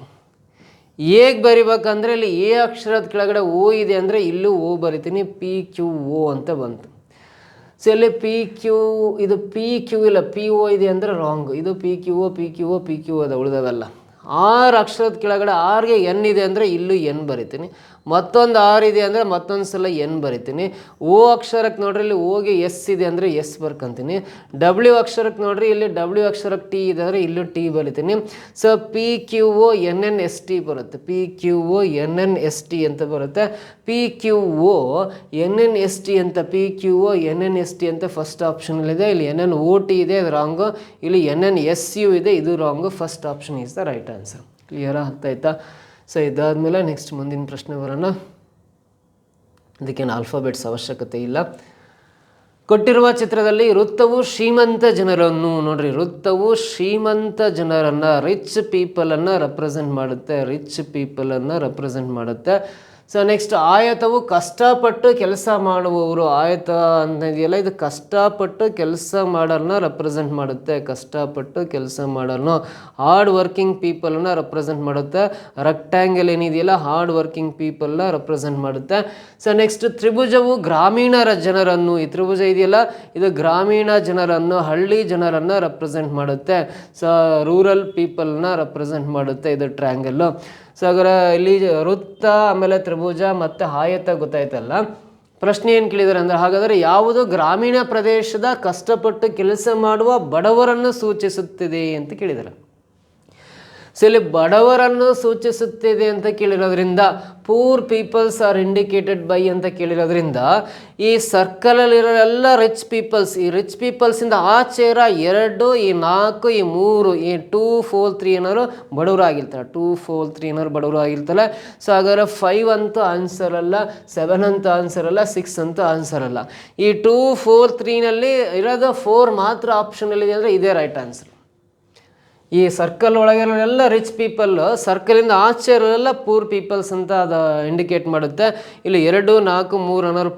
ಹೇಗೆ ಬರಿಬೇಕಂದ್ರೆ ಇಲ್ಲಿ ಎ ಅಕ್ಷರದ ಕೆಳಗಡೆ ಓ ಇದೆ ಅಂದರೆ ಇಲ್ಲೂ ಓ ಬರಿತೀನಿ, ಪಿ ಕ್ಯೂ ಓ ಅಂತ ಬಂತು. ಸೊ ಇಲ್ಲಿ ಪಿ ಕ್ಯೂ, ಇದು ಪಿ ಕ್ಯೂ ಇಲ್ಲ, ಪಿ ಓ ಇದೆ ಅಂದರೆ ರಾಂಗ್. ಇದು P Q O, P Q O, P Q ಅದ ಉಳಿದವೆಲ್ಲ. ಆರು ಅಕ್ಷರದ ಕೆಳಗಡೆ ಆರ್ಗೆ ಎನ್ ಇದೆ ಅಂದರೆ ಇಲ್ಲೂ ಎನ್ ಬರಿತೀನಿ. ಮತ್ತೊಂದು ಆರ್ ಇದೆ ಅಂದರೆ ಮತ್ತೊಂದು ಸಲ ಎನ್ ಬರಿತೀನಿ. ಓ ಅಕ್ಷರಕ್ಕೆ ನೋಡ್ರಿ ಇಲ್ಲಿ ಓಗೆ ಎಸ್ ಇದೆ ಅಂದರೆ ಎಸ್ ಬರ್ಕೊಂತೀನಿ. ಡಬ್ಲ್ಯೂ ಅಕ್ಷರಕ್ಕೆ ನೋಡ್ರಿ ಇಲ್ಲಿ ಡಬ್ಲ್ಯೂ ಅಕ್ಷರಕ್ಕೆ ಟಿ ಇದೆ ಅಂದರೆ ಇಲ್ಲೂ ಟಿ ಬರಿತೀನಿ. So P Q O N N S T ಬರುತ್ತೆ. P Q O N N S T ಅಂತ ಬರುತ್ತೆ. P Q O N N S T ಅಂತ, P Q O N N S T ಅಂತ ಫಸ್ಟ್ ಆಪ್ಷನಲ್ಲಿದೆ. ಇಲ್ಲಿ ಎನ್ ಎನ್ ಓ ಟಿ ಇದೆ, ಅದು ರಾಂಗು. ಇಲ್ಲಿ ಎನ್ ಎನ್ ಎಸ್ ಯು ಇದೆ, ಇದು wrong. First option is the right answer. ಕ್ಲಿಯರಾ? ಅರ್ಥ ಆಯ್ತಾ? ಸೊ ಇದಾದಮೇಲೆ ನೆಕ್ಸ್ಟ್ ಮುಂದಿನ ಪ್ರಶ್ನೆ ಬರೋಣ. ಅದಕ್ಕೇನು ಆಲ್ಫಾಬೆಟ್ಸ್ ಅವಶ್ಯಕತೆ ಇಲ್ಲ. ಕೊಟ್ಟಿರುವ ಚಿತ್ರದಲ್ಲಿ ವೃತ್ತವು ಶ್ರೀಮಂತ ಜನರನ್ನು, ನೋಡ್ರಿ, ವೃತ್ತವು ಶ್ರೀಮಂತ ಜನರನ್ನು, ರಿಚ್ ಪೀಪಲನ್ನು ರೆಪ್ರೆಸೆಂಟ್ ಮಾಡುತ್ತೆ. ರಿಚ್ ಪೀಪಲನ್ನು ರೆಪ್ರೆಸೆಂಟ್ ಮಾಡುತ್ತೆ. ಸೊ ನೆಕ್ಸ್ಟ್ ಆಯತವು ಕಷ್ಟಪಟ್ಟು ಕೆಲಸ ಮಾಡುವವರು. ಆಯತ ಅನ್ನೋದಿಲ್ಲ, ಇದು ಕಷ್ಟಪಟ್ಟು ಕೆಲಸ ಮಾಡೋರನ್ನ ರೆಪ್ರೆಸೆಂಟ್ ಮಾಡುತ್ತೆ. ಕಷ್ಟಪಟ್ಟು ಕೆಲಸ ಮಾಡೋರನ್ನು, ಹಾರ್ಡ್ ವರ್ಕಿಂಗ್ ಪೀಪಲನ್ನು ರೆಪ್ರೆಸೆಂಟ್ ಮಾಡುತ್ತೆ. ರೆಕ್ಟ್ಯಾಂಗಲ್ ಏನಿದೆಯಲ್ಲ ಹಾರ್ಡ್ ವರ್ಕಿಂಗ್ ಪೀಪಲ್ನ ರೆಪ್ರೆಸೆಂಟ್ ಮಾಡುತ್ತೆ. ಸೊ ನೆಕ್ಸ್ಟ್ ತ್ರಿಭುಜವು ಗ್ರಾಮೀಣ ಜನರನ್ನು, ಈ ತ್ರಿಭುಜ ಇದೆಯಲ್ಲ ಇದು ಗ್ರಾಮೀಣ ಜನರನ್ನು, ಹಳ್ಳಿ ಜನರನ್ನು ರೆಪ್ರೆಸೆಂಟ್ ಮಾಡುತ್ತೆ. ಸೊ ರೂರಲ್ ಪೀಪಲ್ನ ರೆಪ್ರೆಸೆಂಟ್ ಮಾಡುತ್ತೆ ಇದು ಟ್ರ್ಯಾಂಗಲ್ಲು. ಸೊ ಹಾಗಾದ್ರೆ ಇಲ್ಲಿ ವೃತ್ತ ಆಮೇಲೆ ತ್ರಿಭುಜ ಮತ್ತು ಆಯತ ಗೊತ್ತಾಯ್ತಲ್ಲ. ಪ್ರಶ್ನೆ ಏನು ಕೇಳಿದ್ದಾರೆ ಅಂದರೆ, ಹಾಗಾದರೆ ಯಾವುದು ಗ್ರಾಮೀಣ ಪ್ರದೇಶದ ಕಷ್ಟಪಟ್ಟು ಕೆಲಸ ಮಾಡುವ ಬಡವರನ್ನು ಸೂಚಿಸುತ್ತಿದೆ ಅಂತ ಕೇಳಿದ್ದಾರೆ. ಸೊ ಇಲ್ಲಿ ಬಡವರನ್ನು ಸೂಚಿಸುತ್ತಿದೆ ಅಂತ ಕೇಳಿರೋದ್ರಿಂದ, poor peoples are indicated by ಅಂತ ಕೇಳಿರೋದ್ರಿಂದ, ಈ ಸರ್ಕಲಲ್ಲಿರೋ ಎಲ್ಲ ರಿಚ್ ಪೀಪಲ್ಸ್, ಈ ರಿಚ್ ಪೀಪಲ್ಸಿಂದ ಆಚೆ ಇರೋ 2, ಈ 4, ಈ 3, ಈ 2, 4, 3 ಏನಾದ್ರು ಬಡವರು ಆಗಿರ್ತಾರೆ. 2, 4, 3 ಏನಾದ್ರು ಬಡವರು ಆಗಿರ್ತಾರೆ. ಸೊ ಹಾಗಾದ್ರೆ 5 ಅಂತೂ ಆನ್ಸರ್ ಅಲ್ಲ, 7 ಅಂತೂ ಆನ್ಸರ್ ಅಲ್ಲ, 6 ಅಂತೂ ಆನ್ಸರ್ ಅಲ್ಲ. ಈ 2, 4, 3ನಲ್ಲಿ ಇರೋದು 4 ಮಾತ್ರ ಆಪ್ಷನಲ್ಲಿದೆ ಅಂದರೆ ಇದೇ ರೈಟ್ ಆನ್ಸರ್. ಈ ಸರ್ಕಲ್ ಒಳಗಿರೋರೆಲ್ಲ ರಿಚ್ ಪೀಪಲ್, ಸರ್ಕಲಿಂದ ಆಚೆ ಇರೋರೆಲ್ಲ ಪೂರ್ ಪೀಪಲ್ಸ್ ಅಂತ ಅದು ಇಂಡಿಕೇಟ್ ಮಾಡುತ್ತೆ. ಇಲ್ಲಿ 2, 4, 3 ಅನ್ನೋರು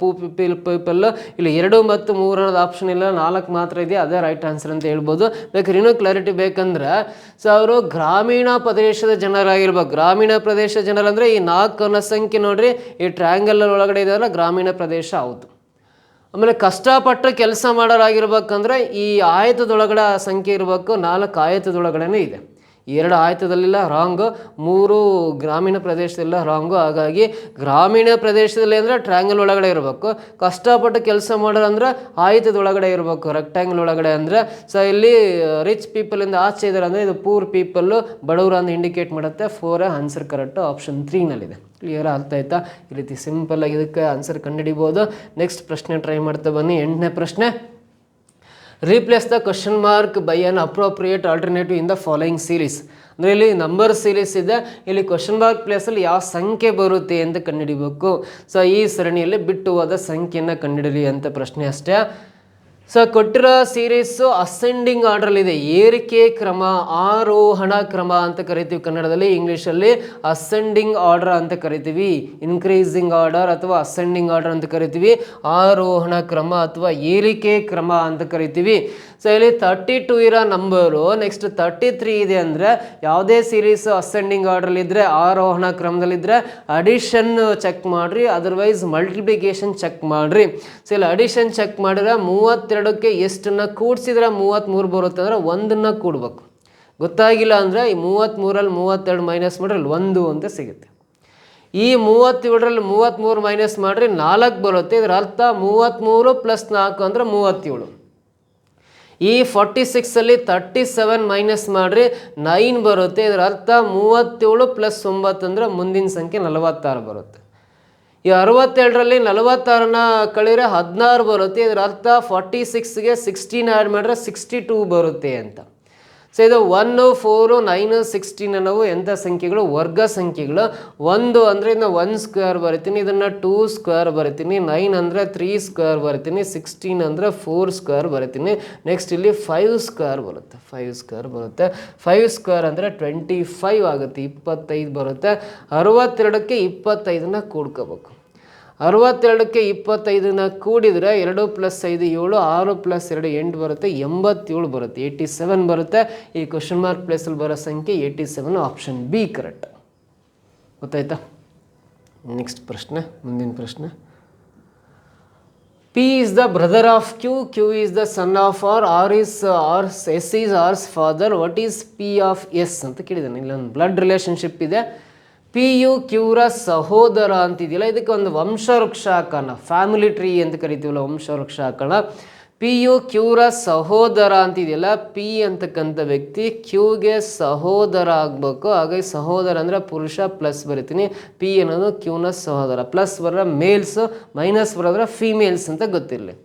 ಪೀಪಲ್. ಇಲ್ಲಿ 2 ಮತ್ತು 3 ಅನ್ನೋದು ಆಪ್ಷನ್ ಇಲ್ಲ, 4 ಮಾತ್ರ ಇದೆ, ಅದೇ ರೈಟ್ ಆನ್ಸರ್ ಅಂತ ಹೇಳ್ಬೋದು. ಬೇಕಾದ್ರೆ ಇನ್ನೂ ಕ್ಲಾರಿಟಿ ಬೇಕಂದ್ರೆ, ಸೊ ಅವರು ಗ್ರಾಮೀಣ ಪ್ರದೇಶದ ಜನರಾಗಿರ್ಬೇಕು. ಗ್ರಾಮೀಣ ಪ್ರದೇಶ ಜನರಂದರೆ ಈ 4 ಅನ್ನೋ ಸಂಖ್ಯೆ ನೋಡ್ರಿ, ಈ ಟ್ರ್ಯಾಂಗಲ್ ಒಳಗಡೆ ಇದೆಯಲ್ಲ ಗ್ರಾಮೀಣ ಪ್ರದೇಶ ಹೌದು. ಆಮೇಲೆ ಕಷ್ಟಪಟ್ಟು ಕೆಲಸ ಮಾಡೋರಾಗಿರ್ಬೇಕಂದ್ರೆ ಈ ಆಯತದೊಳಗಡೆ ಸಂಖ್ಯೆ ಇರಬೇಕು. 4 ಆಯತದೊಳಗಡೆ ಇದೆ. 2 ಆಯತದಲ್ಲಿಲ್ಲ, ರಾಂಗು. 3 ಗ್ರಾಮೀಣ ಪ್ರದೇಶದಲ್ಲ, ರಾಂಗು. ಹಾಗಾಗಿ ಗ್ರಾಮೀಣ ಪ್ರದೇಶದಲ್ಲಿ ಅಂದರೆ ಟ್ರ್ಯಾಂಗಲ್ ಒಳಗಡೆ ಇರಬೇಕು. ಕಷ್ಟಪಟ್ಟು ಕೆಲಸ ಮಾಡೋರಂದ್ರೆ ಆಯತದೊಳಗಡೆ ಇರಬೇಕು, ರೆಕ್ಟ್ಯಾಂಗಲ್ ಒಳಗಡೆ ಅಂದರೆ. ಸೊ ಇಲ್ಲಿ ರಿಚ್ ಪೀಪಲಿಂದ ಆಚೆ ಇದ್ದಾರೆ ಅಂದರೆ ಇದು ಪೂರ್ ಪೀಪಲ್ಲು, ಬಡವರು ಅಂತ ಇಂಡಿಕೇಟ್ ಮಾಡುತ್ತೆ. 4 ಆನ್ಸರ್ ಕರೆಕ್ಟು, ಆಪ್ಷನ್ 3ನಲ್ಲಿದೆ. ಕ್ಲಿಯರ್ ಅರ್ಥ ಆಯ್ತಾ? ಈ ರೀತಿ ಸಿಂಪಲ್ಲಾಗಿ ಇದಕ್ಕೆ ಆನ್ಸರ್ ಕಂಡುಹಿಡಿಬೋದು. ನೆಕ್ಸ್ಟ್ ಪ್ರಶ್ನೆ ಟ್ರೈ ಮಾಡ್ತಾ ಬನ್ನಿ. 8ನೇ ಪ್ರಶ್ನೆ, replace the question mark by an appropriate alternative in the following series. ಅಂದರೆ ಇಲ್ಲಿ ನಂಬರ್ ಸೀರೀಸ್ ಇದೆ, ಇಲ್ಲಿ ಕ್ವಶನ್ ಮಾರ್ಕ್ ಪ್ಲೇಸಲ್ಲಿ ಯಾವ ಸಂಖ್ಯೆ ಬರುತ್ತೆ ಅಂತ ಕಂಡುಹಿಡಿಬೇಕು. ಸೊ ಈ ಸರಣಿಯಲ್ಲಿ ಬಿಟ್ಟು ಹೋದ ಸಂಖ್ಯೆಯನ್ನು ಕಂಡುಹಿಡಲಿ ಅಂತ ಪ್ರಶ್ನೆ ಅಷ್ಟೇ. ಸೊ ಕೊಟ್ಟಿರೋ ಸೀರೀಸು ಅಸೆಂಡಿಂಗ್ ಆರ್ಡ್ರಲ್ಲಿದೆ. ಏರಿಕೆ ಕ್ರಮ, ಆರೋಹಣ ಕ್ರಮ ಅಂತ ಕರಿತೀವಿ ಕನ್ನಡದಲ್ಲಿ. ಇಂಗ್ಲೀಷಲ್ಲಿ ಅಸೆಂಡಿಂಗ್ ಆರ್ಡರ್ ಅಂತ ಕರಿತೀವಿ, ಇನ್ಕ್ರೀಸಿಂಗ್ ಆರ್ಡರ್ ಅಥವಾ ಅಸೆಂಡಿಂಗ್ ಆರ್ಡರ್ ಅಂತ ಕರಿತೀವಿ, ಆರೋಹಣ ಕ್ರಮ ಅಥವಾ ಏರಿಕೆ ಕ್ರಮ ಅಂತ ಕರಿತೀವಿ. ಸೊ ಇಲ್ಲಿ 32 ಇರೋ ನಂಬರು, ನೆಕ್ಸ್ಟ್ 33 ಇದೆ ಅಂದರೆ ಯಾವುದೇ ಸೀರೀಸು ಅಸೆಂಡಿಂಗ್ ಆರ್ಡ್ರಲ್ಲಿದ್ದರೆ, ಆರೋಹಣ ಕ್ರಮದಲ್ಲಿದ್ದರೆ ಅಡಿಷನ್ ಚೆಕ್ ಮಾಡಿರಿ, ಅದರ್ವೈಸ್ ಮಲ್ಟಿಪ್ಲಿಕೇಶನ್ ಚೆಕ್ ಮಾಡಿರಿ. ಸೊ ಇಲ್ಲಿ ಅಡಿಷನ್ ಚೆಕ್ ಮಾಡಿದ್ರೆ 32ಕ್ಕೆ ಎಷ್ಟನ್ನು ಕೂಡಿಸಿದ್ರೆ 33 ಬರುತ್ತೆ ಅಂದರೆ 1ನ್ನು ಕೂಡಬೇಕು. ಗೊತ್ತಾಗಿಲ್ಲ ಅಂದರೆ ಈ 33ರಲ್ಲಿ 32 ಮೈನಸ್ ಮಾಡಿದ್ರೆ ಅಲ್ಲಿ 1 ಅಂತ ಸಿಗುತ್ತೆ. ಈ 37ರಲ್ಲಿ 33 ಮೈನಸ್ ಮಾಡಿರಿ 4 ಬರುತ್ತೆ. ಇದರ ಅರ್ಥ 33 + 4 ಅಂದರೆ 37. ಈ 46ಅಲ್ಲಿ 37 ಮೈನಸ್ ಮಾಡಿರಿ 9 ಬರುತ್ತೆ. ಇದರ ಅರ್ಥ 37 + 9 ಅಂದರೆ ಮುಂದಿನ ಸಂಖ್ಯೆ 46 ಬರುತ್ತೆ. ಈ 62ರಲ್ಲಿ 46ನ ಕಳೆದರೆ 16 ಬರುತ್ತೆ. ಇದರ ಅರ್ಥ 46ಗೆ 16 ಆ್ಯಡ್ ಮಾಡಿದ್ರೆ 62 ಬರುತ್ತೆ ಅಂತ. ಸೊ ಇದು 1, 4, 9, 16 ಅನ್ನೋವು ಎಂಥ ಸಂಖ್ಯೆಗಳು? ವರ್ಗ ಸಂಖ್ಯೆಗಳು. 1 ಅಂದರೆ ಇದನ್ನ 1 ಸ್ಕ್ವೇರ್ ಬರಿತೀನಿ, ಇದನ್ನು 2 ಸ್ಕ್ವೇರ್ ಬರಿತೀನಿ. 9 ಅಂದರೆ 3 ಸ್ಕ್ವೇರ್ ಬರಿತೀನಿ. 16 ಅಂದರೆ 4 ಸ್ಕ್ವೇರ್ ಬರಿತೀನಿ. ನೆಕ್ಸ್ಟ್ ಇಲ್ಲಿ 5 ಸ್ಕ್ವೇರ್ ಬರುತ್ತೆ. 5 ಸ್ಕ್ವೇರ್ ಬರುತ್ತೆ. 5 ಸ್ಕ್ವೇರ್ ಅಂದರೆ 25 ಆಗುತ್ತೆ, 25 ಬರುತ್ತೆ. 62ಕ್ಕೆ 25ನ ಕೂಡ್ಕೋಬೇಕು. 62ಕ್ಕೆ 25ನ ಕೂಡಿದರೆ 2 + 5 7, 6 + 2 8 ಬರುತ್ತೆ, 87 ಬರುತ್ತೆ, 87 ಬರುತ್ತೆ. ಈ ಕ್ವಶನ್ ಮಾರ್ಕ್ ಪ್ಲೇಸಲ್ಲಿ ಬರೋ ಸಂಖ್ಯೆ 87, ಆಪ್ಷನ್ ಬಿ ಕರೆಕ್ಟ್. ಗೊತ್ತಾಯ್ತಾ? ನೆಕ್ಸ್ಟ್ ಪ್ರಶ್ನೆ, ಮುಂದಿನ ಪ್ರಶ್ನೆ. P is the brother of Q, Q is the son of R is S is R's father, what is P of S ಅಂತ ಕೇಳಿದ್ದಾನೆ. ಇಲ್ಲೊಂದು ಬ್ಲಡ್ ರಿಲೇಷನ್ಶಿಪ್ ಇದೆ. ಪಿ ಯು ಕ್ಯೂರ ಸಹೋದರ ಅಂತಿದೆಯಲ್ಲ, ಇದಕ್ಕೆ ಒಂದು ವಂಶವೃಕ್ಷ ಹಾಕೋಣ, ಫ್ಯಾಮಿಲಿ ಟ್ರೀ ಅಂತ ಕರಿತೀವಲ್ಲ, ವಂಶವೃಕ್ಷ ಹಾಕೋಣ. ಪಿ ಯು ಕ್ಯೂರ ಸಹೋದರ ಅಂತಿದೆಯಲ್ಲ, ಪಿ ಅಂತಕ್ಕಂಥ ವ್ಯಕ್ತಿ ಕ್ಯೂಗೆ ಸಹೋದರ ಆಗಬೇಕು. ಹಾಗಾಗಿ ಸಹೋದರ ಅಂದರೆ ಪುರುಷ, ಪ್ಲಸ್ ಬರಿತೀನಿ. ಪಿ ಅನ್ನೋದು ಕ್ಯೂನ ಸಹೋದರ, ಪ್ಲಸ್ ಬರೋ ಮೇಲ್ಸ್, ಮೈನಸ್ ಬರೋದ್ರೆ ಫೀಮೇಲ್ಸ್ ಅಂತ ಗೊತ್ತಿರಲಿ.